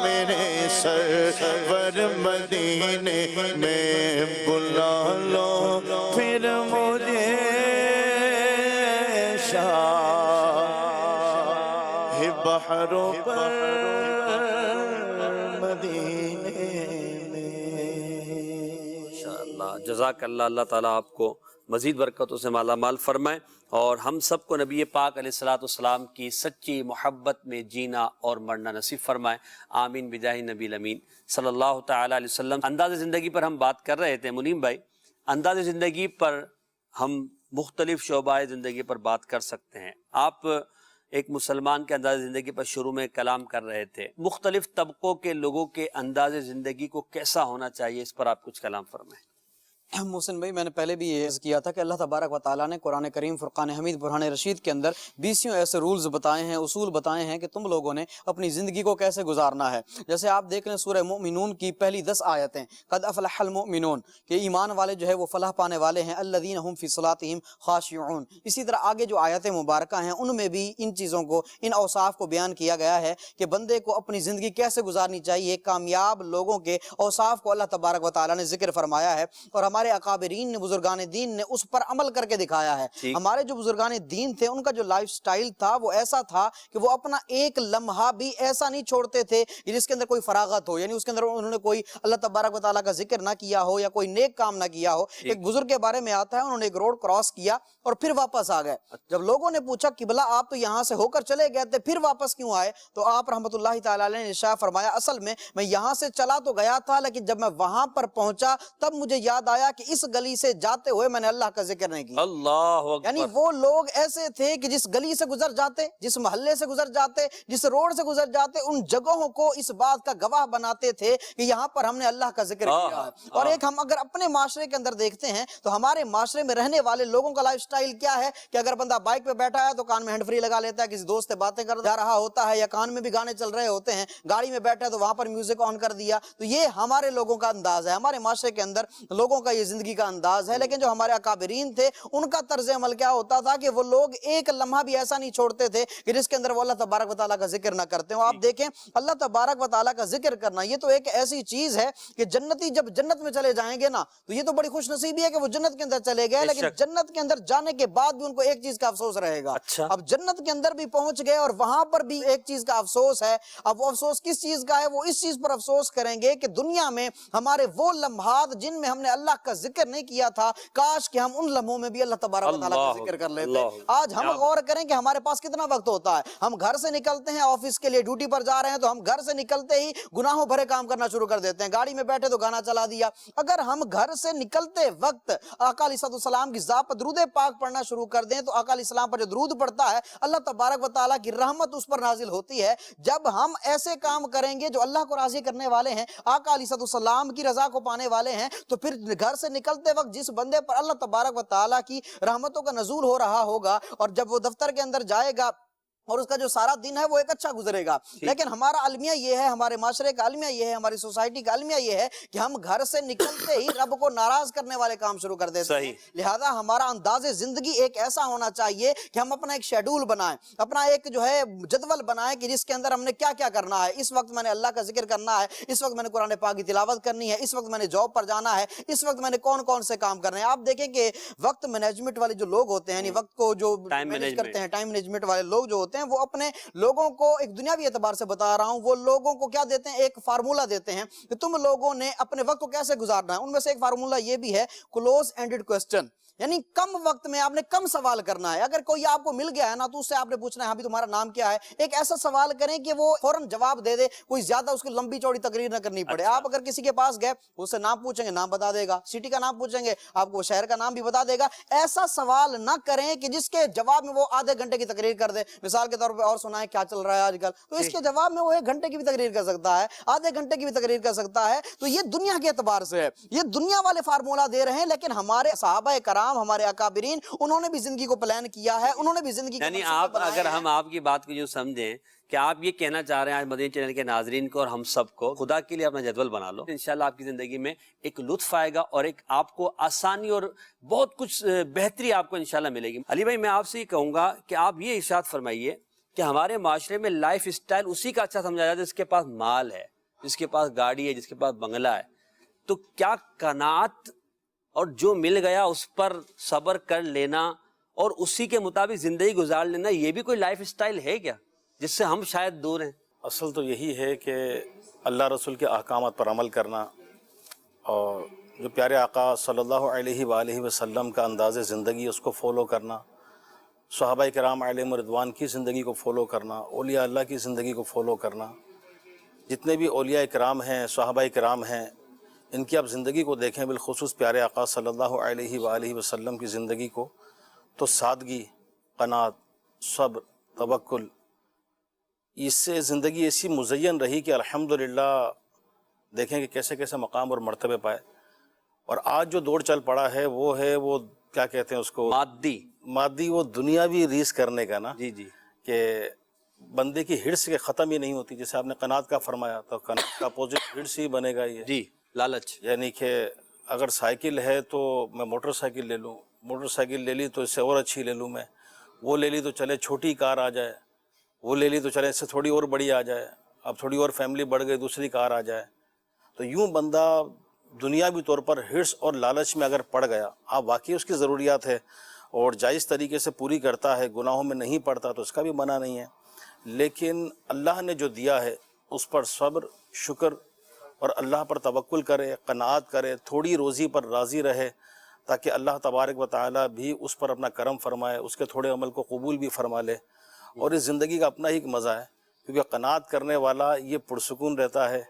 میرے سرور مدینے میں، بلا لو پھر مجھے شاہ بحروں پر مدینے میں۔ انشاءاللہ جزاک اللہ، اللہ تعالیٰ آپ کو مزید برکتوں سے مالا مال فرمائے، اور ہم سب کو نبی پاک علیہ السلام کی سچی محبت میں جینا اور مرنا نصیب فرمائے، آمین بجاہ نبی الامین صلی اللہ تعالیٰ علیہ وسلم۔ انداز زندگی پر ہم بات کر رہے تھے منیم بھائی، انداز زندگی پر ہم مختلف شعبہ زندگی پر بات کر سکتے ہیں۔ آپ ایک مسلمان کے انداز زندگی پر شروع میں کلام کر رہے تھے، مختلف طبقوں کے لوگوں کے انداز زندگی کو کیسا ہونا چاہیے، اس پر آپ کچھ کلام فرمائیں۔ محسن بھائی، میں نے پہلے بھی یہ عرض کیا تھا کہ اللہ تبارک و تعالیٰ نے قرآن کریم فرقان حمید برہان رشید کے اندر 20 ایسے رولز بتائے ہیں، اصول بتائے ہیں کہ تم لوگوں نے اپنی زندگی کو کیسے گزارنا ہے۔ جیسے آپ دیکھ لیں سورہ مومنون کی پہلی 10 آیتیں، قد افلح المؤمنون، کہ ایمان والے جو ہے وہ فلاح پانے والے ہیں، الذین هم فی صلاتہم خاشعون۔ اسی طرح آگے جو آیتیں مبارکہ ہیں ان میں بھی ان چیزوں کو، ان اوصاف کو بیان کیا گیا ہے کہ بندے کو اپنی زندگی کیسے گزارنی چاہیے۔ کامیاب لوگوں کے اوصاف کو اللہ تبارک و تعالیٰ نے ذکر فرمایا ہے، اور ہمارے اکابرین نے، بزرگان دین نے اس پر عمل کر کے دکھایا ہے۔ ہمارے جو بزرگان دین تھے ان کا جو لائف سٹائل تھا وہ ایسا تھا کہ وہ اپنا ایک لمحہ بھی ایسا نہیں چھوڑتے تھے جس کے اندر کوئی فراغت ہو، یعنی اس کے اندر انہوں نے کوئی اللہ تبارک و تعالیٰ کا ذکر نہ کیا ہو یا کوئی نیک کام نہ کیا ہو۔ ایک بزرگ کے بارے میں آتا ہے، انہوں نے ایک روڈ کراس کیا اور پھر واپس آ گئے۔ جب لوگوں نے پوچھا قبلہ آپ تو یہاں سے ہو کر چلے گئے تھے، پھر واپس کیوں آئے؟ تو آپ رحمت اللہ تعالیٰ علیہ نے ارشاد فرمایا، اصل میں یہاں سے چلا تو گیا تھا، لیکن جب میں وہاں پر پہنچا تب مجھے یاد آیا کہ اس گلی سے جاتے ہوئے میں نے اللہ کا ذکر نہیں کیا۔ اللہ اکبر۔ یعنی وہ لوگ ایسے تھے کہ جس گلی سے گزر جاتے، جس محلے سے گزر جاتے، جس روڈ سے گزر جاتے، ان جگہوں کو اس بات کا گواہ بناتے تھے کہ یہاں پر ہم نے اللہ کا ذکر کیا ہے۔ اور ایک ہم اگر اپنے معاشرے کے اندر دیکھتے ہیں تو ہمارے معاشرے میں رہنے والے لوگوں کا لائف سٹائل کیا ہے کہ اگر بندہ بائک پہ بیٹھا ہے تو کان میں ہینڈ فری لگا لیتا ہے، کسی دوست سے باتیں کر جا رہا ہوتا ہے یا کان میں بھی گانے چل رہے ہوتے ہیں، گاڑی میں بیٹھا ہے تو وہاں پر میوزک آن کر دیا۔ تو یہ ہمارے لوگوں کا انداز ہے، ہمارے معاشرے کے اندر لوگوں کا یہ زندگی کا انداز ہے۔ لیکن جو ہمارے اکابرین تھے ان کا طرز عمل کیا ہوتا تھا کہ وہ لوگ ایک لمحہ بھی ایسا نہیں چھوڑتے تھے کہ جس کے اندر وہ اللہ تبارک و تعالیٰ کا ذکر نہ کرتے ہوں۔ آپ دیکھیں اللہ تبارک و تعالیٰ کا ذکر کرنا یہ تو ایک ایسی چیز ہے کہ جنتی جب جنت میں چلے جائیں گے نا تو یہ تو بڑی خوش نصیبی ہے کہ وہ جنت کے اندر چلے گئے، لیکن جنت کے اندر جانے کے بعد بھی ان کو ایک چیز کا افسوس رہے گا۔ اب جنت کے اندر بھی پہنچ گئے اور وہاں پر بھی ایک چیز کا افسوس ہے۔ اب وہ افسوس کس چیز کا ہے؟ وہ اس چیز پر افسوس کریں گے کہ دنیا میں ہمارے وہ لمحات جن میں ہم نے اللہ کا ذکر نہیں کیا تھا، کاش کہ ہم ان لمحوں میں بھی اللہ تبارک و تعالیٰ کا ذکر کر لیتے۔ آج ہم غور کریں کہ ہمارے پاس کتنا وقت ہوتا ہے، ہم گھر سے نکلتے ہیں آفس کے لیے، ڈیوٹی پر جا رہے ہیں تو ہم گھر سے نکلتے ہی گناہوں بھرے کام کرنا شروع کر دیتے ہیں، گاڑی میں بیٹھے تو گانا چلا دیا۔ اگر ہم گھر سے نکلتے وقت آقا علیہ السلام کی ذات پر درود پاک پڑھنا شروع کر دیں تو آقا علیہ السلام پر جو درود پڑتا ہے اللہ تبارک و تعالیٰ کی رحمت اس پر نازل ہوتی ہے۔ جب ہم ایسے کام کریں گے جو اللہ کو راضی کرنے والے ہیں، آقا علیہ السلام کی رضا کو پانے والے ہیں، تو پھر گھر سے نکلتے وقت جس بندے پر اللہ تبارک و تعالیٰ کی رحمتوں کا نزول ہو رہا ہوگا اور جب وہ دفتر کے اندر جائے گا اور اس کا جو سارا دن ہے وہ ایک اچھا گزرے گا. لیکن ہمارا المیہ یہ ہے, ہمارے معاشرے کا المیہ یہ ہے, ہماری سوسائٹی کا المیہ یہ ہے کہ ہم گھر سے نکلتے ہی رب کو ناراض کرنے والے کام شروع کر دیتے ہیں. لہذا ہمارا انداز زندگی ایک ایسا ہونا چاہیے کہ ہم اپنا ایک شیڈول بنائیں, اپنا ایک جو ہے جدول بنائیں کہ جس کے اندر ہم نے کیا کیا کرنا ہے. اس وقت میں نے اللہ کا ذکر کرنا ہے, اس وقت میں نے قرآن پاک کی تلاوت کرنی ہے, اس وقت میں نے جاب پر جانا ہے, اس وقت میں نے کون کون سے کام کرنے ہیں. آپ دیکھیں کہ وقت مینجمنٹ والے جو لوگ ہوتے ہیں, یعنی وقت کو جو مینیج کرتے ہیں, ٹائم مینجمنٹ والے لوگ جو ہوتے ہیں, وہ اپنے لوگوں کو ایک دنیاوی اعتبار سے بتا رہا ہوں, وہ لوگوں کو کیا دیتے ہیں, ایک فارمولا دیتے ہیں کہ تم لوگوں نے اپنے وقت کو کیسے گزارنا ہے. ان میں سے ایک فارمولا یہ بھی ہے, کلوز اینڈڈ کوسچن, یعنی کم وقت میں آپ نے کم سوال کرنا ہے. اگر کوئی آپ کو مل گیا ہے نا, تو اس سے آپ نے پوچھنا ہے ہاں بھی تمہارا نام کیا ہے. ایک ایسا سوال کریں کہ وہ فوراً جواب دے دے, کوئی زیادہ اس کی لمبی چوڑی تقریر نہ کرنی پڑے. آپ اگر کسی کے پاس گئے, اس سے نام پوچھیں گے, نام بتا دے گا, سٹی کا نام پوچھیں گے, آپ کو شہر کا نام بھی بتا دے گا. ایسا سوال نہ کریں کہ جس کے جواب میں وہ آدھے گھنٹے کی تقریر کر دے. مثال کے طور پہ اور سنائیں کیا چل رہا ہے آج کل, تو اس کے جواب میں وہ 1 گھنٹے کی بھی تقریر کر سکتا ہے, آدھے گھنٹے کی بھی تقریر کر سکتا ہے. تو یہ دنیا کے اعتبار سے ہے, یہ دنیا والے فارمولا دے رہے ہیں. لیکن ہمارے صحابہ کرام, ہمارے اکابرین, انہوں نے بھی زندگی کو پلان کیا ہے, انہوں نے بھی زندگی یعنی آپ اگر ہم آپ کی بات کو یوں سمجھیں کہ آپ یہ کہنا چاہ رہے ہیں آج مدنی چینل کے ناظرین کو اور ہم سب کو, خدا کے لیے اپنا جدول بنا لو, انشاءاللہ آپ کی زندگی میں ایک لطف آئے گا اور ایک آپ کو آسانی اور بہت کچھ بہتری آپ کو انشاءاللہ ملے گی. علی بھائی, میں آپ سے یہ کہوں گا کہ آپ یہ ارشاد فرمائیے کہ ہمارے معاشرے میں لائف اسٹائل اسی کا اچھا سمجھا جاتا ہے جس کے پاس مال ہے, جس کے پاس گاڑی ہے, جس کے پاس بنگلہ ہے. تو کیا قناعت اور جو مل گیا اس پر صبر کر لینا اور اسی کے مطابق زندگی گزار لینا, یہ بھی کوئی لائف اسٹائل ہے کیا جس سے ہم شاید دور ہیں؟ اصل تو یہی ہے کہ اللہ رسول کے احکامات پر عمل کرنا اور جو پیارے آقا صلی اللہ علیہ وآلہ وسلم کا انداز زندگی اس کو فالو کرنا, صحابہ کرام علیہم رضوان کی زندگی کو فالو کرنا, اولیاء اللہ کی زندگی کو فالو کرنا. جتنے بھی اولیاء کرام ہیں, صحابہ کرام ہیں, ان کی آپ زندگی کو دیکھیں, بالخصوص پیارے آقا صلی اللہ علیہ وآلہ وسلم کی زندگی کو, تو سادگی, قناعت, صبر, توکل, اس سے زندگی ایسی مزین رہی کہ الحمدللہ دیکھیں کہ کیسے کیسے مقام اور مرتبے پائے. اور آج جو دور چل پڑا ہے وہ ہے, وہ کیا کہتے ہیں اس کو, مادی وہ دنیاوی ریس کرنے کا نا, جی کہ بندے کی ہرس کے ختم ہی نہیں ہوتی. جیسے آپ نے قناعت کا فرمایا, تو قناعت کا اپوزٹ ہرس ہی بنے گا یہ, جی لالچ. یعنی کہ اگر سائیکل ہے تو میں موٹر سائیکل لے لوں, موٹر سائیکل لے لی تو اس سے اور اچھی لے لوں میں, وہ لے لی تو چلے چھوٹی کار آ جائے, وہ لے لی تو چلے اس سے تھوڑی اور بڑی آ جائے, اب تھوڑی اور فیملی بڑھ گئی دوسری کار آ جائے. تو یوں بندہ دنیاوی طور پر ہرس اور لالچ میں اگر پڑ گیا, آپ واقعی اس کی ضروریات ہے اور جائز طریقے سے پوری کرتا ہے, گناہوں میں نہیں پڑتا, تو اس کا بھی منع نہیں ہے. لیکن اللہ نے جو دیا ہے اس پر صبر, شکر اور اللہ پر توکل کرے, قناعت کرے, تھوڑی روزی پر راضی رہے, تاکہ اللہ تبارک و تعالیٰ بھی اس پر اپنا کرم فرمائے, اس کے تھوڑے عمل کو قبول بھی فرما لے. اور اس زندگی کا اپنا ہی ایک مزہ ہے, کیونکہ قناعت کرنے والا یہ پرسکون رہتا ہے,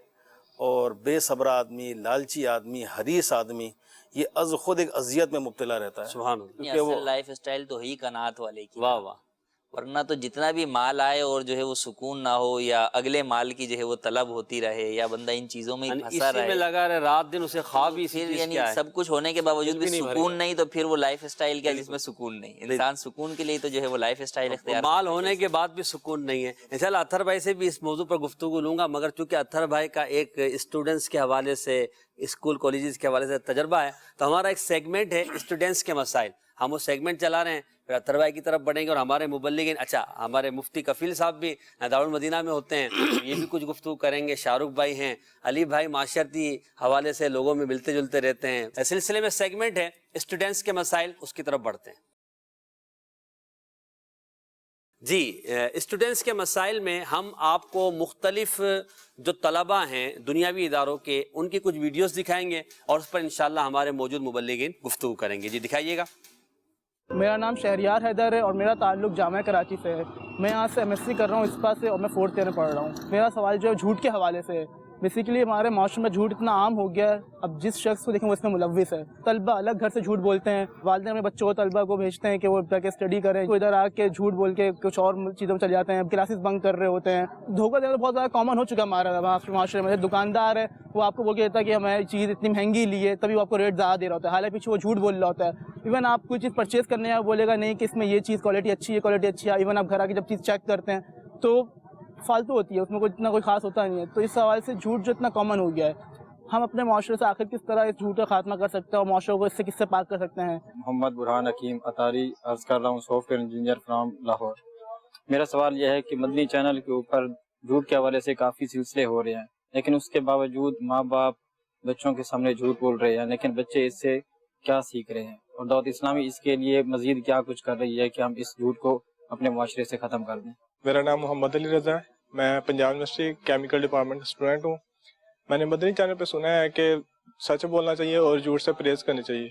اور بے صبر آدمی, لالچی آدمی, حریص آدمی, یہ از خود ایک اذیت میں مبتلا رہتا ہے. سبحان اللہ. کیونکہ وہ لائف اسٹائل تو ہی قناعت والے کی. واہ واہ. ورنہ تو جتنا بھی مال آئے اور جو ہے وہ سکون نہ ہو, یا اگلے مال کی جو ہے وہ طلب ہوتی رہے, یا بندہ ان چیزوں میں پھنسا رہے, اسی میں لگا رہے رات دن, اسے خواب ہی پھر یعنی سب کچھ ہونے کے باوجود بھی سکون نہیں, تو پھر وہ لائف اسٹائل کیا جس میں سکون نہیں. انسان سکون کے لیے تو جو ہے وہ لائف اسٹائل اختیار, مال ہونے کے بعد بھی سکون نہیں ہے. انشاءاللہ اطہر بھائی سے بھی اس موضوع پر گفتگو لوں گا, مگر چونکہ اطہر بھائی کا ایک اسٹوڈنٹس کے حوالے سے, اسکول کالجز کے حوالے سے تجربہ ہے, تو ہمارا ایک سیگمنٹ ہے اسٹوڈنٹس کے مسائل, ہم وہ سیگمنٹ چلا رہے ہیں. پھر اطہر بھائی کی طرف بڑھیں گے, اور ہمارے مبلغین, اچھا ہمارے مفتی کفیل صاحب بھی دارالمدینہ میں ہوتے ہیں, یہ بھی کچھ گفتگو کریں گے. شاہ رخ بھائی ہیں, علی بھائی معاشرتی حوالے سے لوگوں میں ملتے جلتے رہتے ہیں. اس سلسلے میں سیگمنٹ ہے اسٹوڈنٹس کے مسائل, اس کی طرف بڑھتے ہیں. جی, اسٹوڈنٹس کے مسائل میں ہم آپ کو مختلف جو طلبہ ہیں دنیاوی اداروں کے, ان کی کچھ ویڈیوز دکھائیں گے, اور اس پر انشاءاللہ ہمارے موجود مبلغین گفتگو کریں گے. جی دکھائیے گا. میرا نام شہریار حیدر ہے اور میرا تعلق جامعہ کراچی سے ہے. میں یہاں سے MSc کر رہا ہوں اسپا سے, اور میں 4th ایئر میں پڑھ رہا ہوں. میرا سوال جو ہے جھوٹ کے حوالے سے ہے. بیسیکلی ہمارے معاشرے میں جھوٹ اتنا عام ہو گیا ہے, اب جس شخص کو دیکھیں وہ اس میں ملوث ہے. طلبہ الگ گھر سے جھوٹ بولتے ہیں, والدین اپنے بچوں کو طلبہ کو بھیجتے ہیں کہ وہ جا کے اسٹڈی کریں, وہ ادھر آ کے جھوٹ بول کے کچھ اور چیزوں میں چلے جاتے ہیں, کلاسز بنک کر رہے ہوتے ہیں. دھوکہ دینا بہت زیادہ کامن ہو چکا ہے ہمارا معاشرے میں. دکاندار ہے وہ آپ کو بول کے دیتا ہے کہ ہمیں چیز اتنی مہنگی لی ہے, تبھی وہ آپ کو ریٹ زیادہ دے رہا ہوتا ہے, حالانکہ پیچھے وہ جھوٹ بول رہا ہوتا ہے. ایون آپ کوئی چیز پرچیز کرنے ہیں بولے گا نہیں کہ اس میں یہ چیز کوالٹی اچھی ہے کوالٹی اچھی ہے. ایون آپ گھر آ کے جب چیز چیک کرتے ہیں تو فالتو ہوتی ہے, اس میں کوئی اتنا کوئی خاص ہوتا نہیں ہے. تو اس حوالے سے جھوٹ جو اتنا کامن ہو گیا ہے, ہم اپنے معاشرے سے آخر کس طرح اس جھوٹ کا خاتمہ کر سکتے ہیں اور معاشرے کو اس سے کس سے پاک کر سکتے ہیں؟ محمد برہان حکیم اطاری عرض کر رہا ہوں, soft where engineer from Lahore. میرا سوال یہ ہے کہ مدنی چینل کے اوپر جھوٹ کے حوالے سے کافی سلسلے ہو رہے ہیں, لیکن اس کے باوجود ماں باپ بچوں کے سامنے جھوٹ بول رہے ہیں, لیکن بچے اس سے کیا سیکھ رہے ہیں اور دعوت اسلامی اس کے لیے مزید کیا کچھ کر رہی ہے کہ ہم اس جھوٹ کو اپنے معاشرے سے ختم کر دیں؟ میرا نام محمد علی رضا ہے, میں پنجاب یونیورسٹی کیمیکل ڈپارٹمنٹ کا اسٹوڈنٹ ہوں. میں نے مدنی چینل پہ سنا ہے کہ سچ بولنا چاہیے اور جھوٹ سے پرہیز کرنی چاہیے,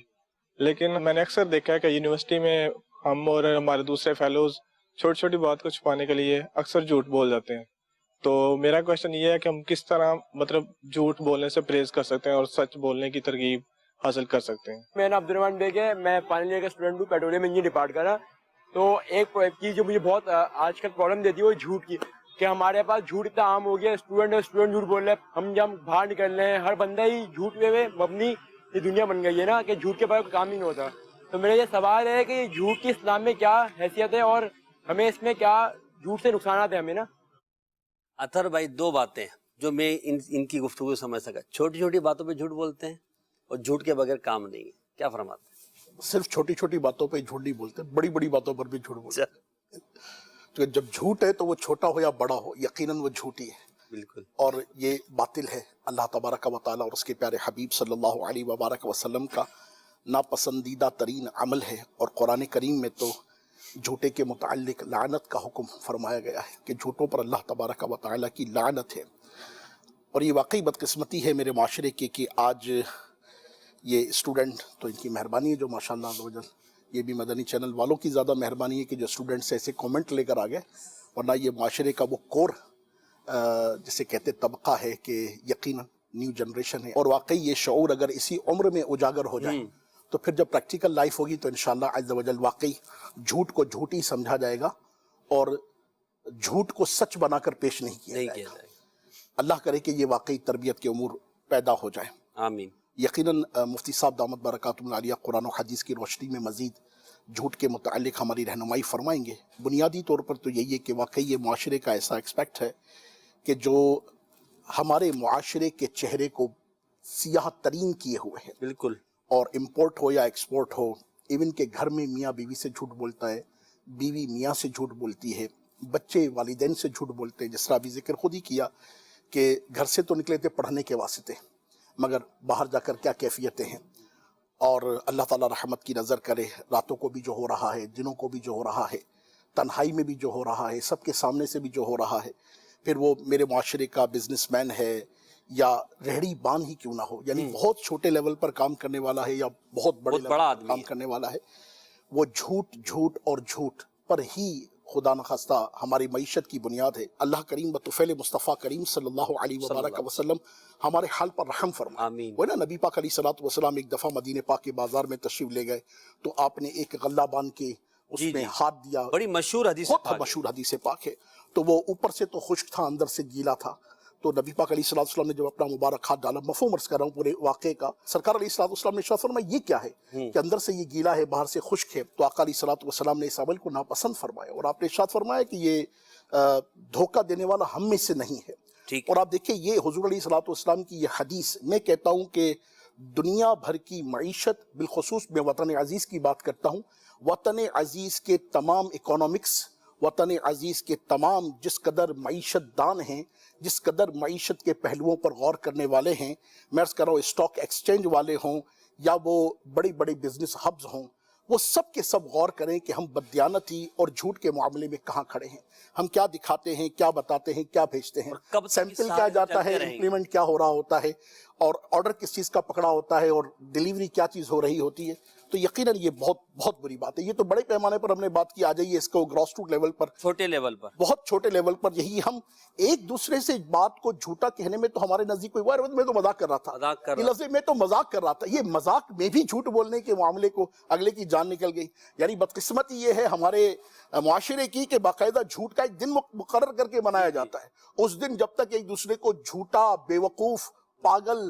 لیکن میں نے اکثر دیکھا ہے کہ یونیورسٹی میں ہم اور ہمارے دوسرے فیلوز چھوٹی چھوٹی بات کو چھپانے کے لیے اکثر جھوٹ بول جاتے ہیں. تو میرا کوشچن یہ ہے کہ ہم کس طرح مطلب جھوٹ بولنے سے پرہیز کر سکتے ہیں اور سچ بولنے کی ترغیب حاصل کر سکتے ہیں. میرا نام عبد الرحمان بیگ ہے, میں فائنل ایئر کا اسٹوڈنٹ ہوں, پیٹرولیم انجینئر ڈپارٹ کا. تو ایک چیز جو مجھے بہت آج کل پرابلم دیتی ہے وہ جھوٹ کی, کہ ہمارے پاس جھوٹ اتنا عام ہو گیا, اسٹوڈنٹ جھوٹ بول رہے ہیں, ہم جب باہر نکل رہے ہیں ہر بندہ ہی جھوٹ پہ مبنی یہ دنیا بن گئی ہے نا, کہ جھوٹ کے بغیر کوئی کام ہی نہیں ہوتا. تو میرا یہ سوال ہے کہ جھوٹ کی اسلام میں کیا حیثیت ہے اور ہمیں اس میں کیا جھوٹ سے نقصانات ہیں ہمیں نا؟ اطہر بھائی, دو باتیں جو میں ان کی گفتگو سمجھ سکا. چھوٹی چھوٹی باتوں پہ جھوٹ بولتے ہیں اور جھوٹ کے بغیر کام نہیں ہے, کیا فرماتے ہیں؟ صرف چھوٹی چھوٹی باتوں پہ جھوٹ نہیں بولتے, بڑی بڑی باتوں پر بھی جھوٹ بولتے ہیں. تو جب جھوٹ ہے تو وہ چھوٹا ہو یا بڑا ہو, یقیناً وہ جھوٹ ہی ہے. بالکل. اور یہ باطل ہے. اللہ تبارک و تعالیٰ اور اس کے پیارے حبیب صلی اللہ علیہ وبارک وسلم کا ناپسندیدہ ترین عمل ہے. اور قرآن کریم میں تو جھوٹے کے متعلق لعنت کا حکم فرمایا گیا ہے کہ جھوٹوں پر اللہ تبارک و تعالیٰ کی لعنت ہے. اور یہ واقعی بدقسمتی ہے میرے معاشرے کی کہ آج یہ اسٹوڈنٹ, تو ان کی مہربانی ہے جو ماشاءاللہ عزوجل, یہ بھی مدنی چینل والوں کی زیادہ مہربانی ہے کہ جو اسٹوڈنٹس ایسے کومنٹ لے کر آ گئے, ورنہ یہ معاشرے کا وہ کور جسے کہتے طبقہ ہے کہ یقیناً نیو جنریشن ہے. اور واقعی یہ شعور اگر اسی عمر میں اجاگر ہو جائے تو پھر جب پریکٹیکل لائف ہوگی تو انشاءاللہ عز و جل واقعی جھوٹ کو جھوٹ ہی سمجھا جائے گا اور جھوٹ کو سچ بنا کر پیش نہیں کیا جائے گا. اللہ کرے کہ یہ واقعی تربیت کے امور پیدا ہو جائیں. آمین. یقیناً مفتی صاحب دامت برکاتہم العالیہ قرآن و حدیث کی روشنی میں مزید جھوٹ کے متعلق ہماری رہنمائی فرمائیں گے. بنیادی طور پر تو یہی ہے کہ واقعی یہ معاشرے کا ایسا ایکسپیکٹ ہے کہ جو ہمارے معاشرے کے چہرے کو سیاہ ترین کیے ہوئے ہیں. بالکل. اور امپورٹ ہو یا ایکسپورٹ ہو, ایون کہ گھر میں میاں بیوی سے جھوٹ بولتا ہے, بیوی میاں سے جھوٹ بولتی ہے, بچے والدین سے جھوٹ بولتے ہیں. جس طرح ابھی ذکر خود ہی کیا کہ گھر سے تو نکلے تھے پڑھنے کے واسطے, مگر باہر جا کر کیا کیفیتیں ہیں. اور اللہ تعالیٰ رحمت کی نظر کرے, راتوں کو بھی جو ہو رہا ہے, دنوں کو بھی جو ہو رہا ہے, تنہائی میں بھی جو ہو رہا ہے, سب کے سامنے سے بھی جو ہو رہا ہے. پھر وہ میرے معاشرے کا بزنس مین ہے یا ریہڑی بان ہی کیوں نہ ہو, یعنی بہت چھوٹے لیول پر کام کرنے والا ہے یا بہت بڑے لیول پر کام کرنے والا ہے, وہ جھوٹ اور جھوٹ پر ہی خدا نخواستہ ہماری معیشت کی بنیاد ہے. اللہ کریم بطفیل مصطفیٰ کریم صلی اللہ علیہ وبارک وسلم ہمارے حال پر رحم فرمائے. وہ نا نبی پاک علیہ الصلوۃ والسلام ایک دفعہ مدینہ پاک کے بازار میں تشریف لے گئے تو آپ نے ایک غلہ باندھ کے اس میں ہاتھ دیا. بڑی مشہور حدیث پاک ہے. تو وہ اوپر سے تو خشک تھا, اندر سے گیلا تھا. تو نبی پاک علیہ الصلوۃ والسلام نے جب اپنا مبارک ہاتھ ڈالا, مفہوم عرض کر رہا ہوں پورے واقعے کا, سرکار علیہ الصلوۃ والسلام نے ارشاد فرمایا یہ کیا ہے کہ اندر سے یہ گیلا ہے باہر سے خشک ہے. تو آقا علیہ الصلوۃ والسلام نے اس عمل کو ناپسند فرمایا اور آپ نے ارشاد فرمایا کہ یہ دھوکہ دینے والا ہم میں سے نہیں ہے. اور آپ دیکھیں یہ حضور علیہ الصلوۃ والسلام کی یہ حدیث, میں کہتا ہوں کہ دنیا بھر کی معیشت, بالخصوص میں وطن عزیز کی بات کرتا ہوں, وطن عزیز کے تمام اکونومکس, وطن عزیز کے تمام جس قدر معیشت دان ہیں, جس قدر معیشت کے پہلوؤں پر غور کرنے والے ہیں, میں عرض کر رہا ہوں اسٹاک ایکسچینج والے ہوں یا وہ بڑی بڑی بزنس ہبز ہوں, وہ سب کے سب غور کریں کہ ہم بددیانتی اور جھوٹ کے معاملے میں کہاں کھڑے ہیں. ہم کیا دکھاتے ہیں, کیا بتاتے ہیں, کیا بھیجتے ہیں, سیمپل کیا جاتا ہے, امپلیمنٹ کیا ہو رہا ہوتا ہے, اور آرڈر کس چیز کا پکڑا ہوتا ہے, اور ڈیلیوری کیا چیز ہو رہی ہوتی ہے. تو یقیناً یہ بہت بری بات ہے. یہ تو بڑے پیمانے پر ہم نے بات کی, آ جائیے اس کو گراس روٹ لیول پر, چھوٹے لیول پر, بہت چھوٹے لیول پر. یہی ہم ایک دوسرے سے بات کو جھوٹا کہنے میں تو ہمارے نزدیک کوئی وارد, میں تو مذاق کر رہا تھا, یہ لفظ میں تو مذاق کر رہا تھا, یہ مذاق میں بھی جھوٹ بولنے کے معاملے کو اگلے کی جان نکل گئی. یعنی بدقسمتی یہ ہے ہمارے معاشرے کی کہ باقاعدہ جھوٹ کا ایک دن مقرر کر کے منایا جاتا ہے. اس دن جب تک ایک دوسرے کو جھوٹا, بیوقوف, پاگل,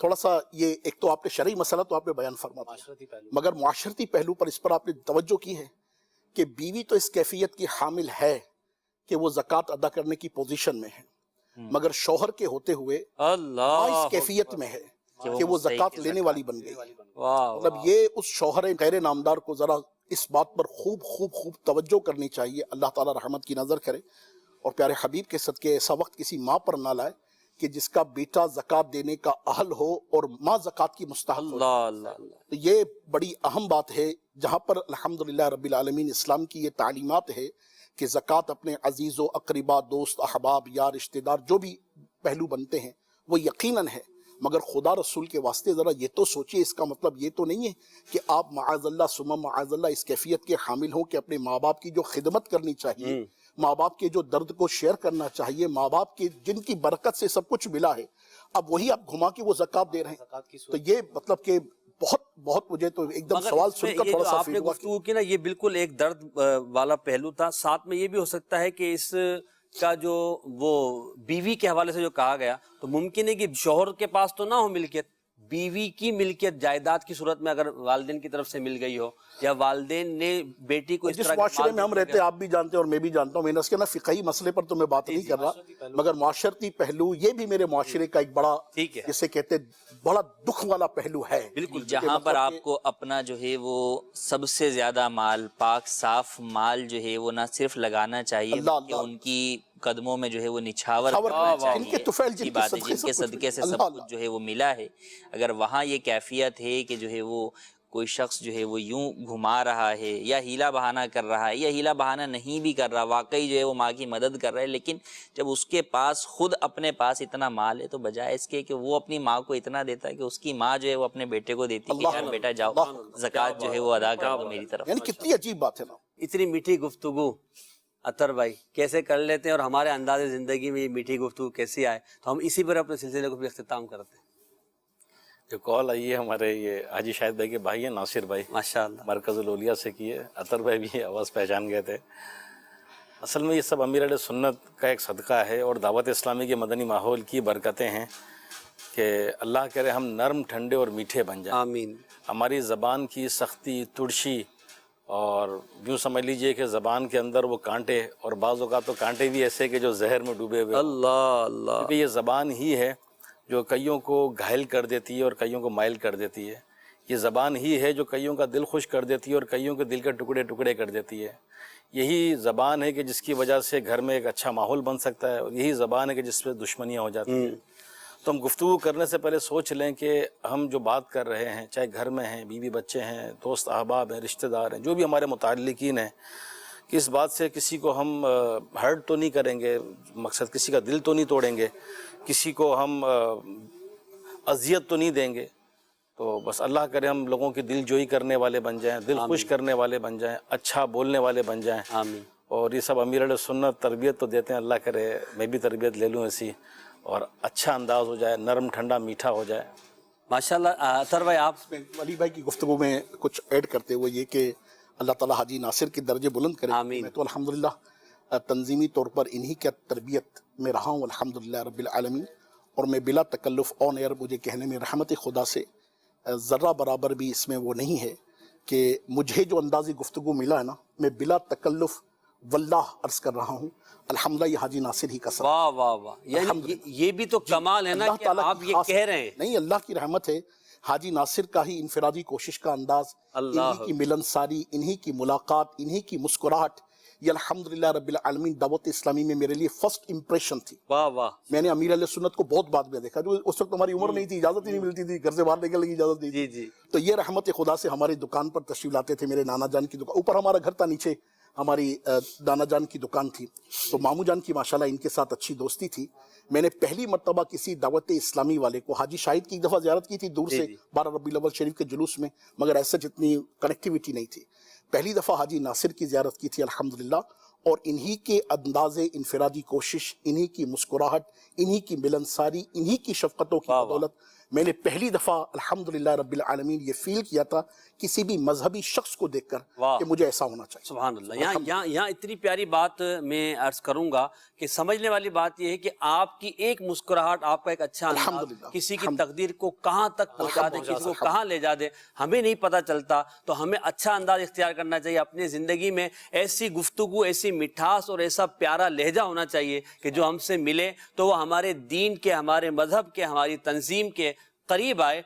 تھوڑا سا یہ ایک تو آپ نے شرعی مسئلہ تو آپ نے بیان فرما دیا، مگر معاشرتی پہلو پر اس پر آپ نے توجہ کی ہے کہ بیوی تو اس کیفیت کی حامل ہے کہ وہ زکوٰۃ ادا کرنے کی پوزیشن میں ہے، مگر شوہر کے ہوتے ہوئے اللہ اس کیفیت میں ہے کہ وہ زکوٰۃ لینے والی بن گئی۔ واہ مطلب یہ اس شوہر غیر نامدار کو ذرا اس بات پر خوب توجہ کرنی چاہیے، اللہ تعالیٰ رحمت کی نظر کرے اور پیارے حبیب کے صدقے ایسا وقت کسی ماں پر نہ لائے کہ جس کا بیٹا زکوٰۃ دینے کا اہل ہو اور ماں زکوٰۃ کی مستحق ہو۔ تو یہ بڑی اہم بات ہے جہاں پر الحمدللہ رب العالمین اسلام کی یہ تعلیمات ہے کہ زکوٰۃ اپنے عزیز و اقربا، دوست، احباب یا رشتہ دار جو بھی پہلو بنتے ہیں وہ یقیناً ہے، مگر خدا رسول کے واسطے ذرا یہ تو سوچئے، اس کا مطلب یہ تو نہیں ہے کہ آپ معاذ اللہ ثم معاذ اللہ اس کیفیت کے حامل ہوں کہ اپنے ماں باپ کی جو خدمت کرنی چاہیے، ماں باپ کے جو درد کو شیئر کرنا چاہیے، ماں باپ کے جن کی برکت سے سب کچھ ملا ہے، اب وہی آپ گھما کے وہ زکوٰۃ دے رہے ہیں، تو یہ مطلب کہ بہت مجھے تو ایک دم سوال سن کر تھوڑا سا آپ نے گفتگو کی نا، یہ بالکل ایک درد والا پہلو تھا، ساتھ میں یہ بھی ہو سکتا ہے کہ اس کا جو وہ بیوی کے حوالے سے جو کہا گیا تو ممکن ہے کہ شوہر کے پاس تو نہ ہو ملکیت، بیوی کی ملکیت جائیداد کی صورت میں اگر والدین کی طرف سے مل گئی ہو یا والدین نے بیٹی کو اس جس طرح معاشرے میں ہم رہتے ہیں آپ بھی جانتے ہیں اور میں بھی جانتا ہوں، میں نے اس کے نا فقہی مسئلے پر تو میں بات نہیں کر رہا، مگر معاشرتی پہلو یہ بھی میرے معاشرے کا ایک بڑا جسے کہتے بڑا دکھ والا پہلو ہے۔ بالکل، جہاں پر آپ کو اپنا جو ہے وہ سب سے زیادہ مال، پاک صاف مال جو ہے وہ نہ صرف لگانا چاہیے بلکہ ان کی قدموں میں جو ہے وہ نچھاور کرنا چاہیے، کی بات ہے جن کے صدقے سے سب کچھ جو ہے وہ ملا ہے۔ اگر وہاں یہ کیفیت ہے کہ جو ہے وہ کوئی شخص جو ہے وہ یوں گھما رہا ہے یا ہیلا بہانہ کر رہا ہے یا ہیلا بہانہ نہیں بھی کر رہا، واقعی جو ہے وہ ماں کی مدد کر رہا ہے، لیکن جب اس کے پاس خود اپنے پاس اتنا مال ہے تو بجائے اس کے کہ وہ اپنی ماں کو اتنا دیتا ہے کہ اس کی ماں جو ہے وہ اپنے بیٹے کو دیتی کہ یار بیٹا جاؤ زکوٰۃ جو ہے وہ ادا کر دو میری طرف۔ یعنی کتنی عجیب بات ہے نا، اتنی میٹھی گفتگو اطہر بھائی کیسے کر لیتے ہیں اور ہمارے انداز زندگی میں یہ میٹھی گفتگو کیسی آئے، تو ہم اسی پر اپنے سلسلے کو بھی اختتام کرتے ہیں۔ جو کال آئی ہے ہمارے یہ حاجی شاہد بھائی کے بھائی ہیں ناصر بھائی، ماشاءاللہ، مرکز الاولیاء سے کی ہے، اطہر بھائی بھی آواز پہچان گئے تھے۔ اصل میں یہ سب امیر علیہ سنت کا ایک صدقہ ہے اور دعوت اسلامی کے مدنی ماحول کی برکتیں ہیں کہ اللہ کرے ہم نرم، ٹھنڈے اور میٹھے بن جائیں، آمین۔ ہماری زبان کی سختی، ترشی اور یوں سمجھ لیجئے کہ زبان کے اندر وہ کانٹے، اور بعض اوقات تو کانٹے بھی ایسے کہ جو زہر میں ڈوبے ہوئے، اللہ اللہ، کیونکہ یہ زبان ہی ہے جو کئیوں کو گھائل کر دیتی ہے اور کئیوں کو مائل کر دیتی ہے، یہ زبان ہی ہے جو کئیوں کا دل خوش کر دیتی ہے اور کئیوں کے دل کے ٹکڑے ٹکڑے کر دیتی ہے، یہی زبان ہے کہ جس کی وجہ سے گھر میں ایک اچھا ماحول بن سکتا ہے، اور یہی زبان ہے کہ جس پہ دشمنیاں ہو جاتی ہیں۔ تو ہم گفتگو کرنے سے پہلے سوچ لیں کہ ہم جو بات کر رہے ہیں، چاہے گھر میں ہیں، بیوی بچے ہیں، دوست احباب ہیں، رشتہ دار ہیں، جو بھی ہمارے متعلقین ہیں، کہ اس بات سے کسی کو ہم ہرٹ تو نہیں کریں گے، مقصد کسی کا دل تو نہیں توڑیں گے، کسی کو ہم اذیت تو نہیں دیں گے، تو بس اللہ کرے ہم لوگوں کی دل جوئی کرنے والے بن جائیں، دل خوش کرنے والے بن جائیں، اچھا بولنے والے بن جائیں، آمین۔ اور یہ سب امیر علیہ سنت تربیت تو دیتے ہیں، اللہ کرے میں بھی تربیت لے لوں ایسی، اور اچھا انداز ہو جائے، نرم ٹھنڈا میٹھا ہو جائے۔ ماشاءاللہ۔ اطہر بھائی آپ علی بھائی کی گفتگو میں کچھ ایڈ کرتے ہوئے یہ کہ اللہ تعالیٰ حاجی ناصر کے درجے بلند کرے، آمین۔ میں تو الحمدللہ تنظیمی طور پر انہی کا تربیت میں رہا ہوں الحمدللہ رب العالمین، اور میں بلا تکلف آن ایئر مجھے کہنے میں رحمت خدا سے ذرہ برابر بھی اس میں وہ نہیں ہے کہ مجھے جو اندازی گفتگو ملا ہے نا، میں بلا تکلف واللہ عرض کر رہا ہوں الحمدللہ یہ حاجی ناصر ہی کا سبب۔ واہ واہ واہ، یعنی یہ بھی تو کمال ہے نا کہ آپ یہ کہہ رہے ہیں۔ نہیں، اللہ کی رحمت ہے، حاجی ناصر کا ہی انفرادی کوشش کا انداز، انہی کی ملنساری، انہی کی ملاقات، انہی کی مسکراہٹ، یہ الحمدللہ رب العالمین دعوت اسلامی میں میرے لیے فرسٹ امپریشن تھی۔ واہ واہ، میں نے امیر علیہ سنت کو بہت بعد میں دیکھا، جو اس وقت ہماری عمر نہیں تھی، اجازت ہی نہیں ملتی تھی، گھر سے باہر نکلنے کی اجازت نہیں تھی، تو یہ رحمت خدا سے ہماری دکان پر تشریف لاتے تھے، میرے نانا جان کی دکان، اوپر ہمارا گھر تھا، نیچے ہماری نانا جان کی دکان تھی، تو مامو جان کی ماشاءاللہ ان کے ساتھ اچھی دوستی تھی۔ میں نے پہلی مرتبہ کسی دعوت اسلامی والے کو حاجی شاہد کی ایک دفعہ زیارت کی تھی دور سے 12 ربیع الاول شریف کے جلوس میں، مگر ایسا جتنی کنیکٹیویٹی نہیں تھی۔ پہلی دفعہ حاجی ناصر کی زیارت کی تھی الحمدللہ، اور انہی کے انداز انفرادی کوشش، انہی کی مسکراہٹ، انہی کی ملنساری، انہی کی شفقتوں کی بدولت میں نے پہلی دفعہ الحمدللہ رب العالمین یہ فیل کیا تھا کسی بھی مذہبی شخص کو دیکھ کر کہ مجھے ایسا ہونا چاہیے. سبحان اللہ. یہاں اتنی پیاری بات میں عرض کروں گا کہ سمجھنے والی بات یہ ہے کہ آپ کی ایک مسکراہٹ، آپ کا ایک اچھا انداز کسی کی تقدیر کو کہاں تک پہنچا دے، کسی کو کہاں لے جا دے، ہمیں نہیں پتہ چلتا. تو ہمیں اچھا انداز اختیار کرنا چاہیے اپنی زندگی میں. ایسی گفتگو، ایسی مٹھاس اور ایسا پیارا لہجہ ہونا چاہیے کہ جو ہم سے ملے تو وہ ہمارے دین کے، ہمارے مذہب کے، ہماری تنظیم کے قریب آئے.